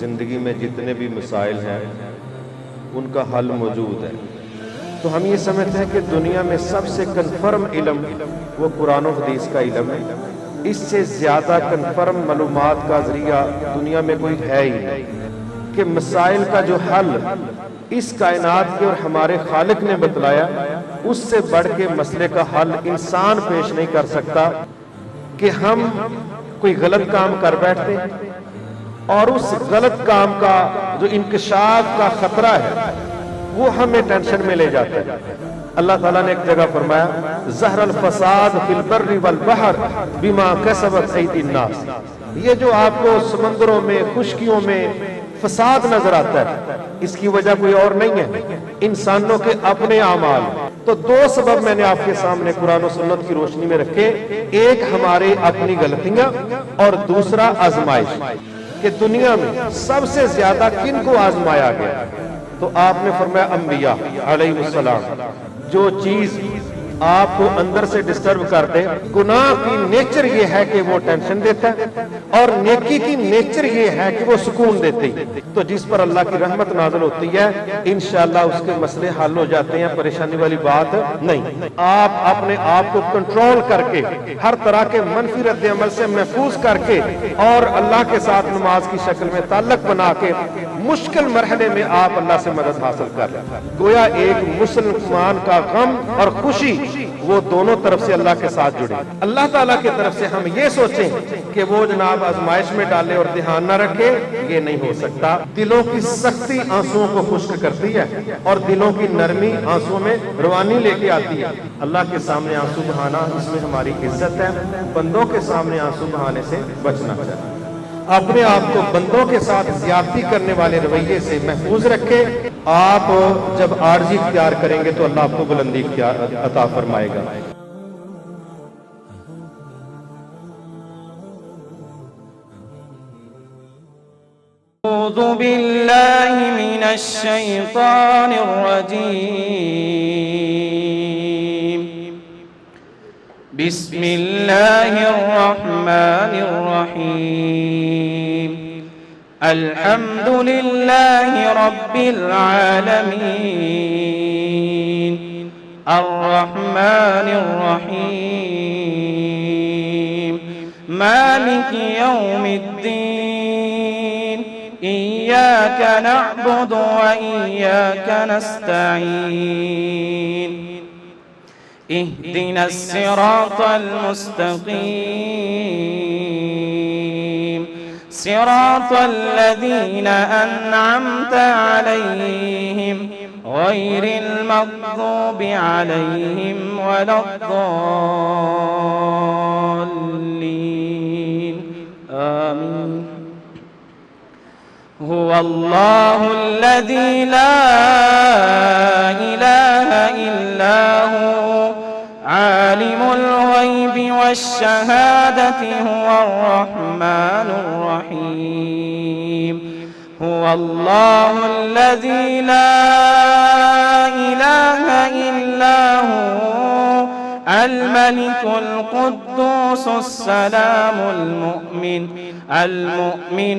زندگی میں جتنے بھی مسائل ہیں ان کا حل موجود ہے۔ تو ہم یہ سمجھتے ہیں کہ دنیا میں سب سے کنفرم علم وہ قرآن و حدیث کا علم ہے۔ اس سے زیادہ کنفرم معلومات کا ذریعہ دنیا میں کوئی ہے ہی نہیں کہ مسائل کا جو حل اس کائنات کے اور ہمارے خالق نے بتلایا، اس سے بڑھ کے مسئلے کا حل انسان پیش نہیں کر سکتا کہ ہم کوئی غلط کام کر بیٹھتے اور اس غلط کام کا جو انکشاف کا خطرہ ہے وہ ہمیں ٹینشن میں لے جاتا ہے۔ اللہ تعالیٰ نے ایک جگہ فرمایا ظہر الفساد فی البر والبحر بما کسبت ایدی الناس، یہ جو آپ کو سمندروں میں خشکیوں میں فساد نظر آتا ہے اس کی وجہ کوئی اور نہیں ہے، انسانوں کے اپنے اعمال۔ تو دو سبب میں نے آپ کے سامنے قرآن و سنت کی روشنی میں رکھے، ایک ہمارے اپنی غلطیاں اور دوسرا آزمائش، کہ دنیا میں سب سے زیادہ کن کو آزمایا گیا؟ تو آپ نے فرمایا انبیاء علیہ السلام۔ جو چیز آپ کو اندر سے ڈسٹرب کر دے، گناہ کی نیچر یہ ہے کہ وہ ٹینشن دیتا ہے اور نیکی کی نیچر یہ ہے کہ وہ سکون دیتی ہے۔ تو جس پر اللہ کی رحمت نازل ہوتی ہے انشاءاللہ اس کے مسئلے حل ہو جاتے ہیں، پریشانی والی بات نہیں۔ آپ اپنے آپ کو کنٹرول کر کے ہر طرح کے منفی رد عمل سے محفوظ کر کے اور اللہ کے ساتھ نماز کی شکل میں تعلق بنا کے مشکل مرحلے میں آپ اللہ سے مدد حاصل کر لیں۔ گویا ایک مسلمان کا غم اور خوشی وہ دونوں طرف سے اللہ کے ساتھ جڑے۔ اللہ تعالیٰ کی طرف سے ہم یہ سوچیں کہ وہ جناب آزمائش میں ڈالے اور دھیان نہ رکھے، یہ نہیں ہو سکتا۔ دلوں کی سختی آنسوؤں کو خشک کرتی ہے اور دلوں کی نرمی آنسوؤں میں روانی لے کے آتی ہے۔ اللہ کے سامنے آنسو بہانا اس میں ہماری عزت ہے، بندوں کے سامنے آنسو بہانے سے بچنا چاہیے۔ اپنے آپ کو بندوں کے ساتھ زیادتی کرنے والے رویے سے محفوظ رکھے۔ آپ جب عاجزی اختیار کریں گے تو اللہ آپ کو بلندی عطا فرمائے گا۔ اعوذ باللہ من الشیطان الرجیم، بسم اللہ الرحمن الرحیم، الحمد للہ رب العالمین، الرحمن الرحیم، مالک یوم الدین، ایاک نعبد و ایاک نستعین، اهدنا الصراط المستقيم، صراط الذين أنعمت عليهم غير المغضوب عليهم ولا الضالين، آمين۔ هو الله الذي لا إله إلا هو، عالم الغيب والشهادة، هو الرحمن الرحيم، هو الله الذي لا إله إلا هو، الملك القدوس السلام المؤمن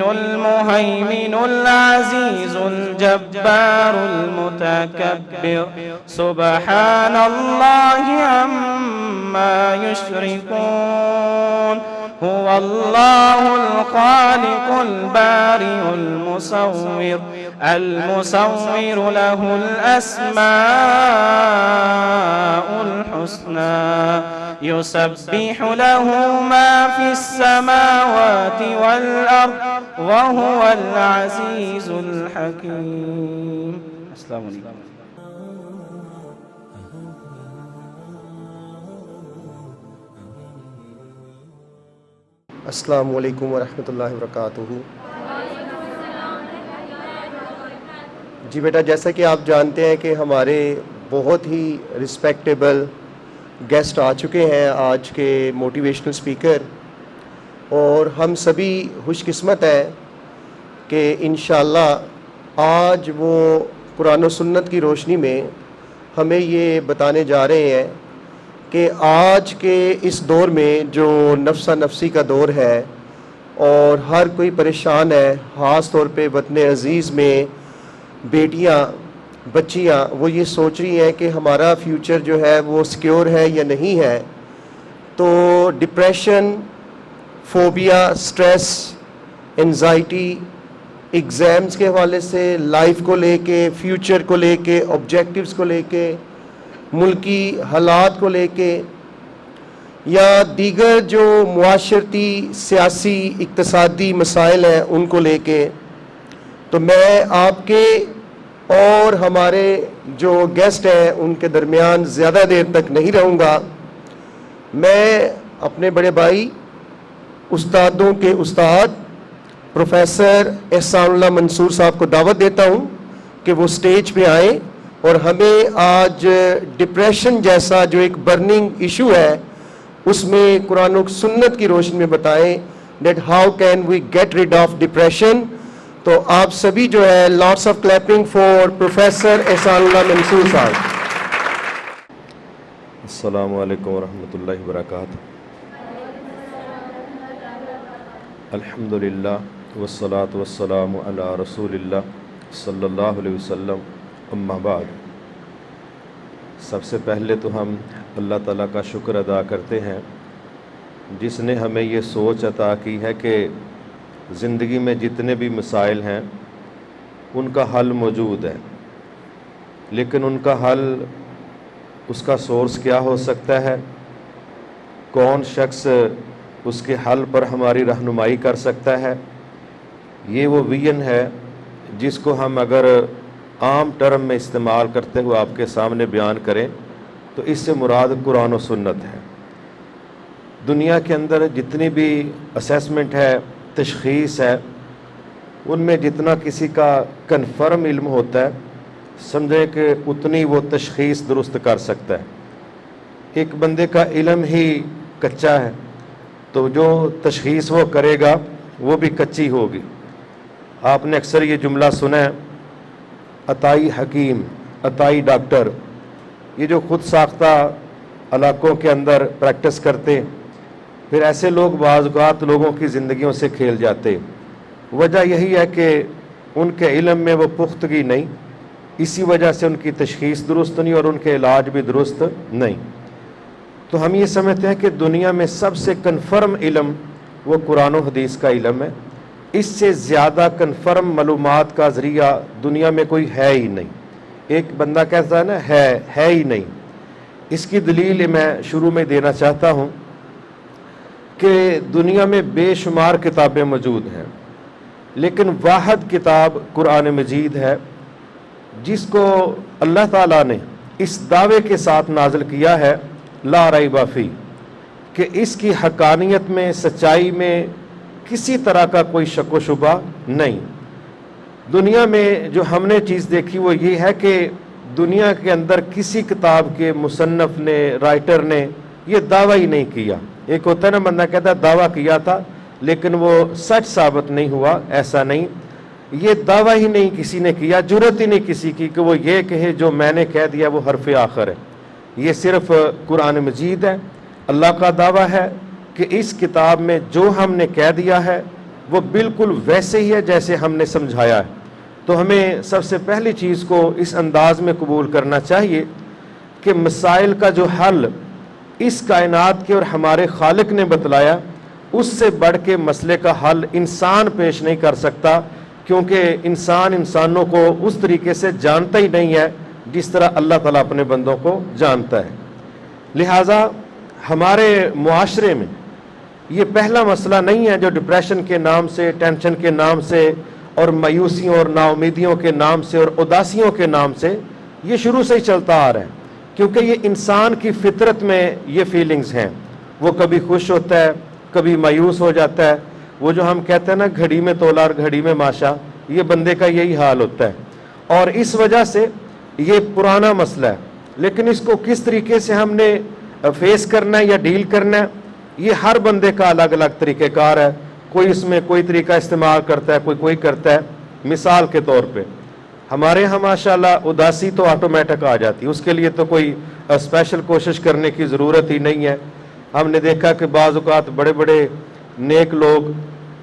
المهيمن العزيز الجبار المتكبر، سبحان الله عما يشركون، هو الله الخالق البارئ المصور له الأسماء الحسنى، يسبح له ما في السماوات والأرض وهو العزيز الحكيم۔ السلام علیکم۔ السلام علیکم ورحمۃ اللہ وبرکاتہ۔ جی بیٹا، جیسا کہ آپ جانتے ہیں کہ ہمارے بہت ہی رسپیکٹیبل گیسٹ آ چکے ہیں آج کے موٹیویشنل اسپیکر، اور ہم سبھی خوش قسمت ہیں کہ انشاءاللہ آج وہ قرآن و سنت کی روشنی میں ہمیں یہ بتانے جا رہے ہیں کہ آج کے اس دور میں جو نفسا نفسی کا دور ہے، اور ہر کوئی پریشان ہے، خاص طور پہ وطن عزیز میں بیٹیاں بچیاں وہ یہ سوچ رہی ہیں کہ ہمارا فیوچر جو ہے وہ سیکیور ہے یا نہیں ہے۔ تو depression, phobia, stress, anxiety, exams کے حوالے سے، لائف کو لے کے، فیوچر کو لے کے، آبجیکٹیوز کو لے کے، ملکی حالات کو لے کے، یا دیگر جو معاشرتی، سیاسی، اقتصادی مسائل ہیں ان کو لے کے۔ تو میں آپ کے اور ہمارے جو گیسٹ ہیں ان کے درمیان زیادہ دیر تک نہیں رہوں گا۔ میں اپنے بڑے بھائی، استادوں کے استاد پروفیسر احسان اللہ منصور صاحب کو دعوت دیتا ہوں کہ وہ سٹیج پہ آئیں اور ہمیں آج ڈپریشن جیسا جو ایک برننگ ایشو ہے اس میں قرآن و سنت کی روشنی میں بتائیں that how can we get rid of depression. تو آپ سبھی جو ہے lots of clapping for professor Ehsan Ullah Mansoor sahab. السلام علیکم ورحمۃ اللہ وبرکاتہ۔ الحمدللہ والصلاة والسلام علی رسول اللہ صلی اللہ علیہ وسلم، اما بعد۔ سب سے پہلے تو ہم اللہ تعالیٰ کا شکر ادا کرتے ہیں جس نے ہمیں یہ سوچ عطا کی ہے کہ زندگی میں جتنے بھی مسائل ہیں ان کا حل موجود ہے، لیکن ان کا حل، اس کا سورس کیا ہو سکتا ہے، کون شخص اس کے حل پر ہماری رہنمائی کر سکتا ہے، یہ وہ ویژن ہے جس کو ہم اگر عام ٹرم میں استعمال کرتے ہوئے آپ کے سامنے بیان کریں تو اس سے مراد قرآن و سنت ہے۔ دنیا کے اندر جتنی بھی اسیسمنٹ ہے، تشخیص ہے، ان میں جتنا کسی کا کنفرم علم ہوتا ہے سمجھیں کہ اتنی وہ تشخیص درست کر سکتا ہے۔ ایک بندے کا علم ہی کچا ہے تو جو تشخیص وہ کرے گا وہ بھی کچی ہوگی۔ آپ نے اکثر یہ جملہ سنا ہے، عطائی حکیم، عطائی ڈاکٹر، یہ جو خود ساختہ علاقوں کے اندر پریکٹس کرتے، پھر ایسے لوگ بعض اوقات لوگوں کی زندگیوں سے کھیل جاتے۔ وجہ یہی ہے کہ ان کے علم میں وہ پختگی نہیں، اسی وجہ سے ان کی تشخیص درست نہیں اور ان کے علاج بھی درست نہیں۔ تو ہم یہ سمجھتے ہیں کہ دنیا میں سب سے کنفرم علم وہ قرآن و حدیث کا علم ہے۔ اس سے زیادہ کنفرم معلومات کا ذریعہ دنیا میں کوئی ہے ہی نہیں۔ ایک بندہ کہتا ہے نا ہے ہی نہیں۔ اس کی دلیل میں شروع میں دینا چاہتا ہوں کہ دنیا میں بے شمار کتابیں موجود ہیں، لیکن واحد کتاب قرآن مجید ہے جس کو اللہ تعالیٰ نے اس دعوے کے ساتھ نازل کیا ہے، لا ریب فیہ، کہ اس کی حقانیت میں، سچائی میں کسی طرح کا کوئی شک و شبہ نہیں۔ دنیا میں جو ہم نے چیز دیکھی وہ یہ ہے کہ دنیا کے اندر کسی کتاب کے مصنف نے، رائٹر نے یہ دعویٰ ہی نہیں کیا۔ ایک ہوتا ہے نا بندہ کہتا ہے دعویٰ کیا تھا لیکن وہ سچ ثابت نہیں ہوا، ایسا نہیں۔ یہ دعویٰ ہی نہیں کسی نے کیا، جرت ہی نہیں کسی کی کہ وہ یہ کہے جو میں نے کہہ دیا وہ حرف آخر ہے۔ یہ صرف قرآن مجید ہے۔ اللہ کا دعویٰ ہے کہ اس کتاب میں جو ہم نے کہہ دیا ہے وہ بالکل ویسے ہی ہے جیسے ہم نے سمجھایا ہے۔ تو ہمیں سب سے پہلی چیز کو اس انداز میں قبول کرنا چاہیے کہ مسائل کا جو حل اس کائنات کے اور ہمارے خالق نے بتلایا، اس سے بڑھ کے مسئلے کا حل انسان پیش نہیں کر سکتا، کیونکہ انسان انسانوں کو اس طریقے سے جانتا ہی نہیں ہے جس طرح اللہ تعالیٰ اپنے بندوں کو جانتا ہے۔ لہٰذا ہمارے معاشرے میں یہ پہلا مسئلہ نہیں ہے جو ڈپریشن کے نام سے، ٹینشن کے نام سے اور مایوسیوں اور نا امیدیوں کے نام سے اور اداسیوں کے نام سے، یہ شروع سے ہی چلتا آ رہا ہے، کیونکہ یہ انسان کی فطرت میں یہ فیلنگز ہیں۔ وہ کبھی خوش ہوتا ہے، کبھی مایوس ہو جاتا ہے۔ وہ جو ہم کہتے ہیں نا گھڑی میں تولا اور گھڑی میں ماشا، یہ بندے کا یہی حال ہوتا ہے، اور اس وجہ سے یہ پرانا مسئلہ ہے۔ لیکن اس کو کس طریقے سے ہم نے فیس کرنا ہے یا ڈیل کرنا ہے، یہ ہر بندے کا الگ الگ طریقہ کار ہے۔ کوئی اس میں کوئی طریقہ استعمال کرتا ہے، کوئی کرتا ہے۔ مثال کے طور پہ ہمارے یہاں ماشاءاللہ اداسی تو آٹومیٹک آ جاتی ہے، اس کے لیے تو کوئی اسپیشل کوشش کرنے کی ضرورت ہی نہیں ہے۔ ہم نے دیکھا کہ بعض اوقات بڑے بڑے نیک لوگ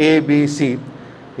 ABC,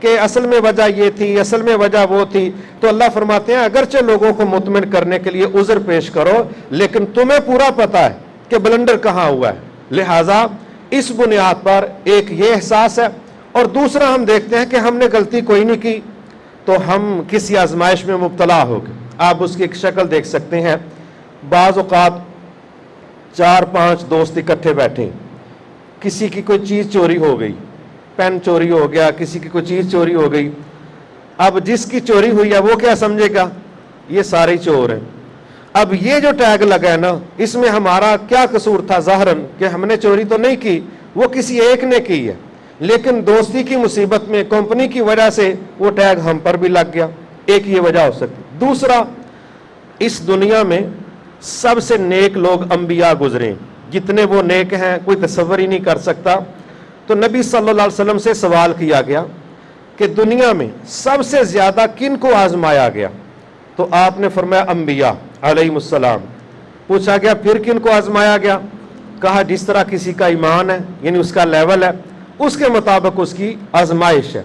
کہ اصل میں وجہ یہ تھی، اصل میں وجہ وہ تھی، تو اللہ فرماتے ہیں اگرچہ لوگوں کو مطمئن کرنے کے لیے عذر پیش کرو، لیکن تمہیں پورا پتا ہے کہ بلنڈر کہاں ہوا ہے. لہٰذا اس بنیاد پر ایک یہ احساس ہے، اور دوسرا ہم دیکھتے ہیں کہ ہم نے غلطی کوئی نہیں کی تو ہم کسی آزمائش میں مبتلا ہو گئے. آپ اس کی ایک شکل دیکھ سکتے ہیں. بعض اوقات 4-5 دوست اکٹھے بیٹھے، کسی کی کوئی چیز چوری ہو گئی، پین چوری ہو گیا، کسی کی کوئی چیز چوری ہو گئی. اب جس کی چوری ہوئی ہے وہ کیا سمجھے گا؟ یہ سارے چور ہیں. اب یہ جو ٹیگ لگا ہے نا، اس میں ہمارا کیا قصور تھا؟ ظاہراً کہ ہم نے چوری تو نہیں کی، وہ کسی ایک نے کی ہے، لیکن دوستی کی مصیبت میں کمپنی کی وجہ سے وہ ٹیگ ہم پر بھی لگ گیا. ایک یہ وجہ ہو سکتی. دوسرا، اس دنیا میں سب سے نیک لوگ انبیاء گزرے، جتنے وہ نیک ہیں کوئی تصور ہی نہیں کر سکتا. تو نبی صلی اللہ علیہ وسلم سے سوال کیا گیا کہ دنیا میں سب سے زیادہ کن کو آزمایا گیا؟ تو آپ نے فرمایا انبیاء علیہم السلام. پوچھا گیا پھر کن کو آزمایا گیا؟ کہا جس طرح کسی کا ایمان ہے، یعنی اس کا لیول ہے، اس کے مطابق اس کی آزمائش ہے.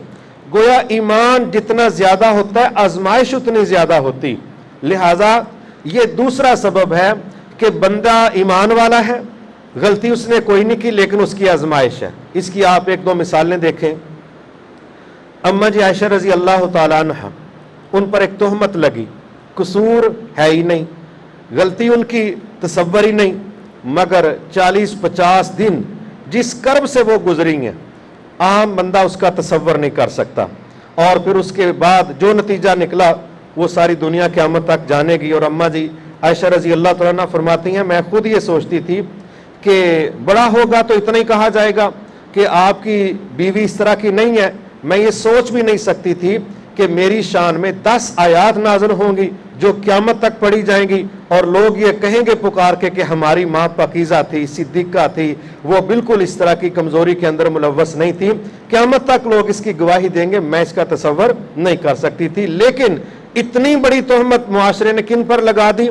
گویا ایمان جتنا زیادہ ہوتا ہے آزمائش اتنی زیادہ ہوتی. لہذا یہ دوسرا سبب ہے کہ بندہ ایمان والا ہے، غلطی اس نے کوئی نہیں کی لیکن اس کی آزمائش ہے. اس کی آپ 1-2 مثالیں دیکھیں. اما جی عائشہ رضی اللہ تعالیٰ عنہ، ان پر ایک تہمت لگی، قصور ہے ہی نہیں، غلطی ان کی تصور ہی نہیں، مگر 40-50 دن جس کرب سے وہ گزری ہیں عام بندہ اس کا تصور نہیں کر سکتا. اور پھر اس کے بعد جو نتیجہ نکلا وہ ساری دنیا قیامت تک جانے گی. اور اما جی عائشہ رضی اللہ تعالیٰ عنہ فرماتی ہیں میں خود یہ سوچتی تھی کہ بڑا ہوگا تو اتنا ہی کہا جائے گا کہ آپ کی بیوی اس طرح کی نہیں ہے. میں یہ سوچ بھی نہیں سکتی تھی کہ میری شان میں 10 آیات نازل ہوں گی جو قیامت تک پڑھی جائیں گی، اور لوگ یہ کہیں گے پکار کے کہ ہماری ماں پاکیزہ تھی، صدیقہ تھی، وہ بالکل اس طرح کی کمزوری کے اندر ملوث نہیں تھی. قیامت تک لوگ اس کی گواہی دیں گے. میں اس کا تصور نہیں کر سکتی تھی. لیکن اتنی بڑی تہمت معاشرے نے کن پر لگا دی؟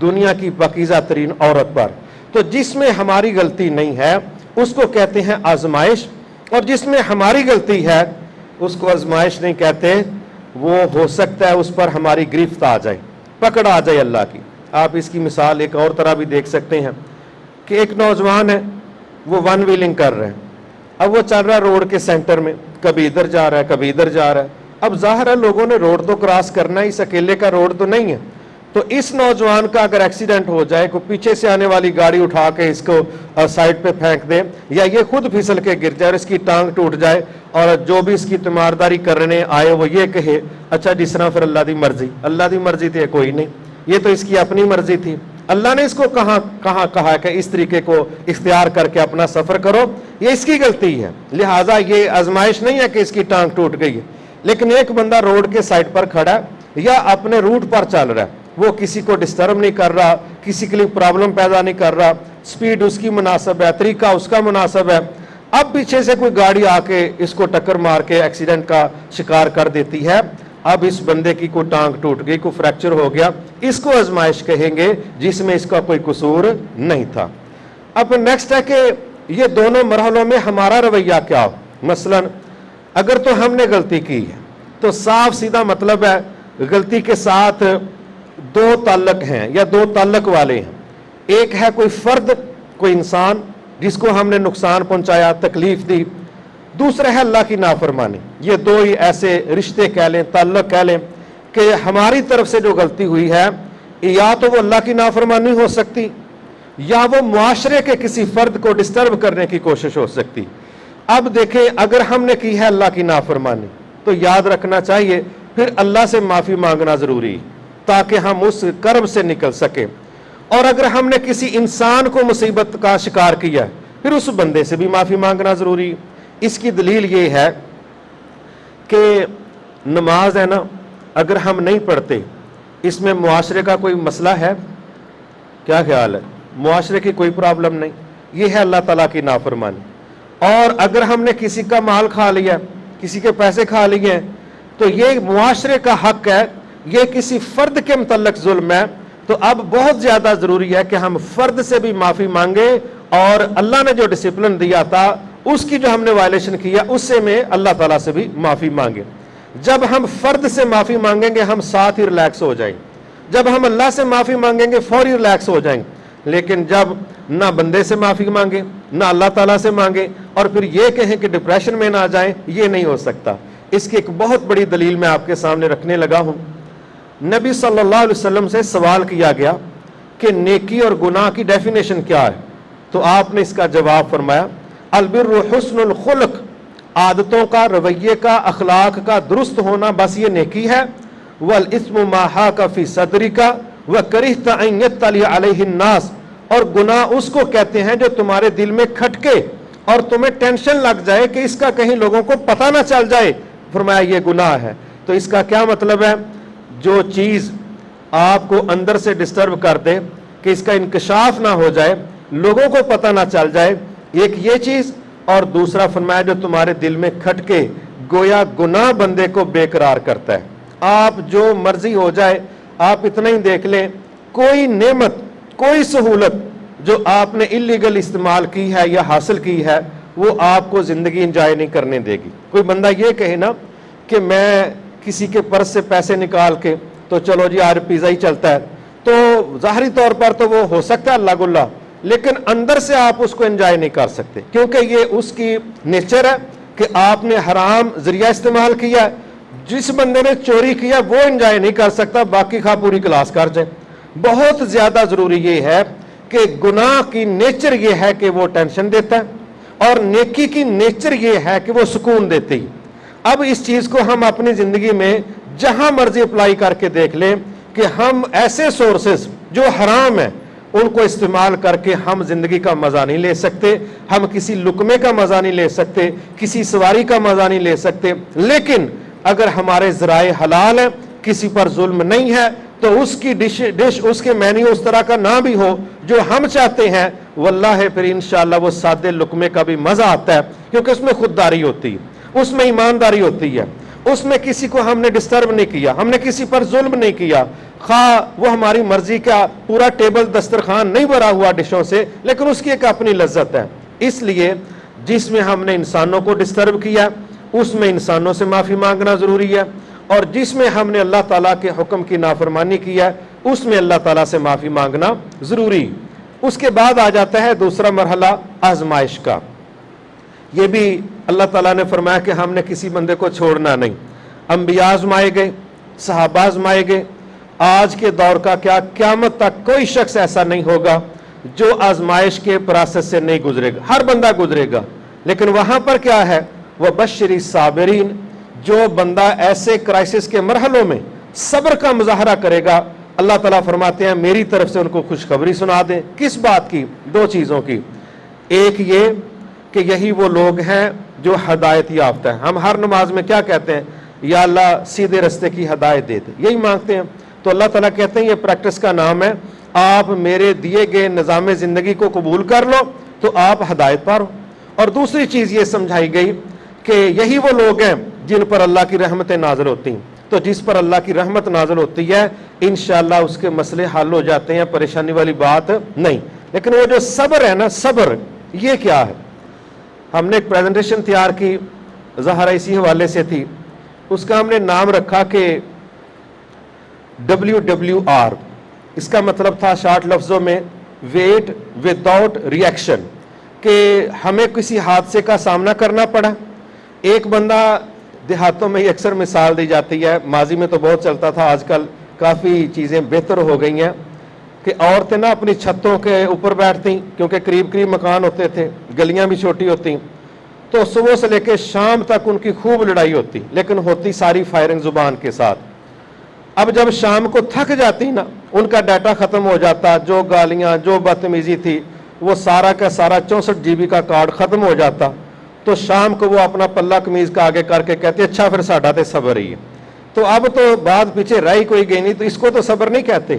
دنیا کی پاکیزہ ترین عورت پر. تو جس میں ہماری غلطی نہیں ہے اس کو کہتے ہیں آزمائش، اور جس میں ہماری غلطی ہے اس کو آزمائش نہیں کہتے. وہ ہو سکتا ہے اس پر ہماری گرفت آ جائے، پکڑ آ جائے اللہ کی. آپ اس کی مثال ایک اور طرح بھی دیکھ سکتے ہیں کہ ایک نوجوان ہے، وہ 1 ویلنگ کر رہے ہیں. اب وہ چل رہا ہے روڈ کے سینٹر میں، کبھی ادھر جا رہا ہے کبھی ادھر جا رہا ہے. اب ظاہر ہے لوگوں نے روڈ تو کراس کرنا ہے، اس اکیلے کا روڈ تو نہیں ہے. تو اس نوجوان کا اگر ایکسیڈنٹ ہو جائے، کوئی پیچھے سے آنے والی گاڑی اٹھا کے اس کو سائڈ پہ پھینک دے، یا یہ خود پھسل کے گر جائے اور اس کی ٹانگ ٹوٹ جائے، اور جو بھی اس کی تیمارداری کرنے آئے وہ یہ کہے اچھا جس طرح پھر اللہ دی مرضی. اللہ دی مرضی تھی کوئی نہیں، یہ تو اس کی اپنی مرضی تھی. اللہ نے اس کو کہاں کہا کہ اس طریقے کو اختیار کر کے اپنا سفر کرو؟ یہ اس کی غلطی ہے. لہٰذا یہ آزمائش نہیں ہے کہ اس کی ٹانگ ٹوٹ گئی ہے. لیکن ایک بندہ روڈ کے سائڈ پر کھڑا ہے یا اپنے روٹ پر چل رہا ہے، وہ کسی کو ڈسٹرب نہیں کر رہا، کسی کے لیے پرابلم پیدا نہیں کر رہا، سپیڈ اس کی مناسب ہے، طریقہ اس کا مناسب ہے. اب پیچھے سے کوئی گاڑی آ کے اس کو ٹکر مار کے ایکسیڈنٹ کا شکار کر دیتی ہے. اب اس بندے کی کوئی ٹانگ ٹوٹ گئی، کوئی فریکچر ہو گیا، اس کو آزمائش کہیں گے جس میں اس کا کوئی قصور نہیں تھا. اب نیکسٹ ہے کہ یہ دونوں مرحلوں میں ہمارا رویہ کیا ہو. مثلا اگر تو ہم نے غلطی کی ہے تو صاف سیدھا مطلب ہے غلطی کے ساتھ 2 تعلق ہیں یا 2 تعلق والے ہیں. ایک ہے کوئی فرد، کوئی انسان جس کو ہم نے نقصان پہنچایا، تکلیف دی. دوسرا ہے اللہ کی نافرمانی. یہ 2 ہی ایسے رشتے کہہ لیں، تعلق کہہ لیں کہ ہماری طرف سے جو غلطی ہوئی ہے یا تو وہ اللہ کی نافرمانی ہو سکتی یا وہ معاشرے کے کسی فرد کو ڈسٹرب کرنے کی کوشش ہو سکتی. اب دیکھیں اگر ہم نے کی ہے اللہ کی نافرمانی تو یاد رکھنا چاہیے پھر اللہ سے معافی مانگنا ضروری تاکہ ہم اس کرب سے نکل سکیں. اور اگر ہم نے کسی انسان کو مصیبت کا شکار کیا پھر اس بندے سے بھی معافی مانگنا ضروری. اس کی دلیل یہ ہے کہ نماز ہے نا، اگر ہم نہیں پڑھتے اس میں معاشرے کا کوئی مسئلہ ہے؟ کیا خیال ہے؟ معاشرے کی کوئی پرابلم نہیں. یہ ہے اللہ تعالیٰ کی نافرمانی. اور اگر ہم نے کسی کا مال کھا لیا، کسی کے پیسے کھا لیے تو یہ معاشرے کا حق ہے، یہ کسی فرد کے متعلق ظلم ہے. تو اب بہت زیادہ ضروری ہے کہ ہم فرد سے بھی معافی مانگے اور اللہ نے جو ڈسپلن دیا تھا اس کی جو ہم نے وائلیشن کیا اس سے میں اللہ تعالیٰ سے بھی معافی مانگے. جب ہم فرد سے معافی مانگیں گے ہم ساتھ ہی ریلیکس ہو جائیں گے. جب ہم اللہ سے معافی مانگیں گے فوری ریلیکس ہو جائیں گے. لیکن جب نہ بندے سے معافی مانگے نہ اللہ تعالیٰ سے مانگے اور پھر یہ کہیں کہ ڈپریشن میں نہ جائیں, یہ نہیں ہو سکتا. اس کی ایک بہت بڑی دلیل میں آپ کے سامنے رکھنے لگا ہوں. نبی صلی اللہ علیہ وسلم سے سوال کیا گیا کہ نیکی اور گناہ کی ڈیفینیشن کیا ہے, تو آپ نے اس کا جواب فرمایا البر حسن الخلق, عادتوں کا, رویے کا, اخلاق کا درست ہونا بس یہ نیکی ہے. والاسم ما حاک فی صدرک وکرہت ان یطلع علیہ الناس, اور گناہ اس کو کہتے ہیں جو تمہارے دل میں کھٹکے اور تمہیں ٹینشن لگ جائے کہ اس کا کہیں لوگوں کو پتہ نہ چل جائے. فرمایا یہ گناہ ہے. تو اس کا کیا مطلب ہے؟ جو چیز آپ کو اندر سے ڈسٹرب کر دے کہ اس کا انکشاف نہ ہو جائے, لوگوں کو پتہ نہ چل جائے, ایک یہ چیز, اور دوسرا فرمایا جو تمہارے دل میں کھٹکے, گویا گناہ بندے کو بے قرار کرتا ہے. آپ جو مرضی ہو جائے, آپ اتنا ہی دیکھ لیں, کوئی نعمت, کوئی سہولت جو آپ نے اللیگل استعمال کی ہے یا حاصل کی ہے وہ آپ کو زندگی انجوائے نہیں کرنے دے گی. کوئی بندہ یہ کہے نا کہ میں کسی کے پرس سے پیسے نکال کے تو چلو جی آج پیزا ہی چلتا ہے, تو ظاہری طور پر تو وہ ہو سکتا ہے اللہ گلہ, لیکن اندر سے آپ اس کو انجوائے نہیں کر سکتے, کیونکہ یہ اس کی نیچر ہے کہ آپ نے حرام ذریعہ استعمال کیا ہے. جس بندے نے چوری کیا وہ انجوائے نہیں کر سکتا, باقی خواہ پوری کلاس کر جائے. بہت زیادہ ضروری یہ ہے کہ گناہ کی نیچر یہ ہے کہ وہ ٹینشن دیتا ہے اور نیکی کی نیچر یہ ہے کہ وہ سکون دیتی. اب اس چیز کو ہم اپنی زندگی میں جہاں مرضی اپلائی کر کے دیکھ لیں کہ ہم ایسے سورسز جو حرام ہیں ان کو استعمال کر کے ہم زندگی کا مزہ نہیں لے سکتے, ہم کسی لقمے کا مزہ نہیں لے سکتے, کسی سواری کا مزہ نہیں لے سکتے. لیکن اگر ہمارے ذرائع حلال ہیں, کسی پر ظلم نہیں ہے, تو اس کی ڈش اس کے مینیو اس طرح کا نہ بھی ہو جو ہم چاہتے ہیں, واللہ پھر انشاءاللہ وہ سادے لقمے کا بھی مزہ آتا ہے, کیونکہ اس میں خودداری ہوتی ہے, اس میں ایمانداری ہوتی ہے, اس میں کسی کو ہم نے ڈسٹرب نہیں کیا, ہم نے کسی پر ظلم نہیں کیا, خواہ وہ ہماری مرضی کا پورا ٹیبل دسترخوان نہیں بھرا ہوا ڈشوں سے, لیکن اس کی ایک اپنی لذت ہے. اس لیے جس میں ہم نے انسانوں کو ڈسٹرب کیا اس میں انسانوں سے معافی مانگنا ضروری ہے, اور جس میں ہم نے اللہ تعالیٰ کے حکم کی نافرمانی کیا اس میں اللہ تعالیٰ سے معافی مانگنا ضروری. اس کے بعد آ جاتا ہے دوسرا مرحلہ آزمائش کا. یہ بھی اللہ تعالیٰ نے فرمایا کہ ہم نے کسی بندے کو چھوڑنا نہیں. انبیاء آزمائے گئے, صحابہ آزمائے گئے. آج کے دور کا کیا, قیامت تک کوئی شخص ایسا نہیں ہوگا جو آزمائش کے پروسیس سے نہیں گزرے گا, ہر بندہ گزرے گا. لیکن وہاں پر کیا ہے, وَبَشِّرِ الصَّابِرِينَ, جو بندہ ایسے کرائسس کے مرحلوں میں صبر کا مظاہرہ کرے گا, اللہ تعالیٰ فرماتے ہیں میری طرف سے ان کو خوشخبری سنا دیں. کس بات کی؟ دو چیزوں کی. ایک یہ کہ یہی وہ لوگ ہیں جو ہدایت یافتہ ہیں. ہم ہر نماز میں کیا کہتے ہیں؟ یا اللہ سیدھے رستے کی ہدایت دے دے, یہی مانگتے ہیں. تو اللہ تعالیٰ کہتے ہیں یہ پریکٹس کا نام ہے, آپ میرے دیے گئے نظام زندگی کو قبول کر لو تو آپ ہدایت پا رہو. اور دوسری چیز یہ سمجھائی گئی کہ یہی وہ لوگ ہیں جن پر اللہ کی رحمتیں نازل ہوتی ہیں. تو جس پر اللہ کی رحمت نازل ہوتی ہے انشاءاللہ اس کے مسئلے حل ہو جاتے ہیں, پریشانی والی بات نہیں. لیکن وہ جو صبر ہے نا, صبر یہ کیا ہے؟ ہم نے ایک پریزنٹیشن تیار کی, ظاہرہ اسی حوالے سے تھی, اس کا ہم نے نام رکھا کہ WWR. اس کا مطلب تھا شارٹ لفظوں میں ویٹ وداؤٹ ریئیکشن, کہ ہمیں کسی حادثے کا سامنا کرنا پڑا. ایک بندہ, دیہاتوں میں اکثر مثال دی جاتی ہے, ماضی میں تو بہت چلتا تھا, آج کل کافی چیزیں بہتر ہو گئی ہیں, کہ عورتیں نا اپنی چھتوں کے اوپر بیٹھتی, کیونکہ قریب قریب مکان ہوتے تھے, گلیاں بھی چھوٹی ہوتی, تو صبح سے لے کے شام تک ان کی خوب لڑائی ہوتی, لیکن ہوتی ساری فائرنگ زبان کے ساتھ. اب جب شام کو تھک جاتی نا, ان کا ڈیٹا ختم ہو جاتا, جو گالیاں جو بدتمیزی تھی وہ سارا کا سارا 64 GB کا کارڈ ختم ہو جاتا. تو شام کو وہ اپنا پلہ قمیض کا آگے کر کے کہتے اچھا پھر ساڈا تے صبر ہی ہے. تو اب تو بات پیچھے رہی کوئی گئی نہیں, تو اس کو تو صبر نہیں کہتے.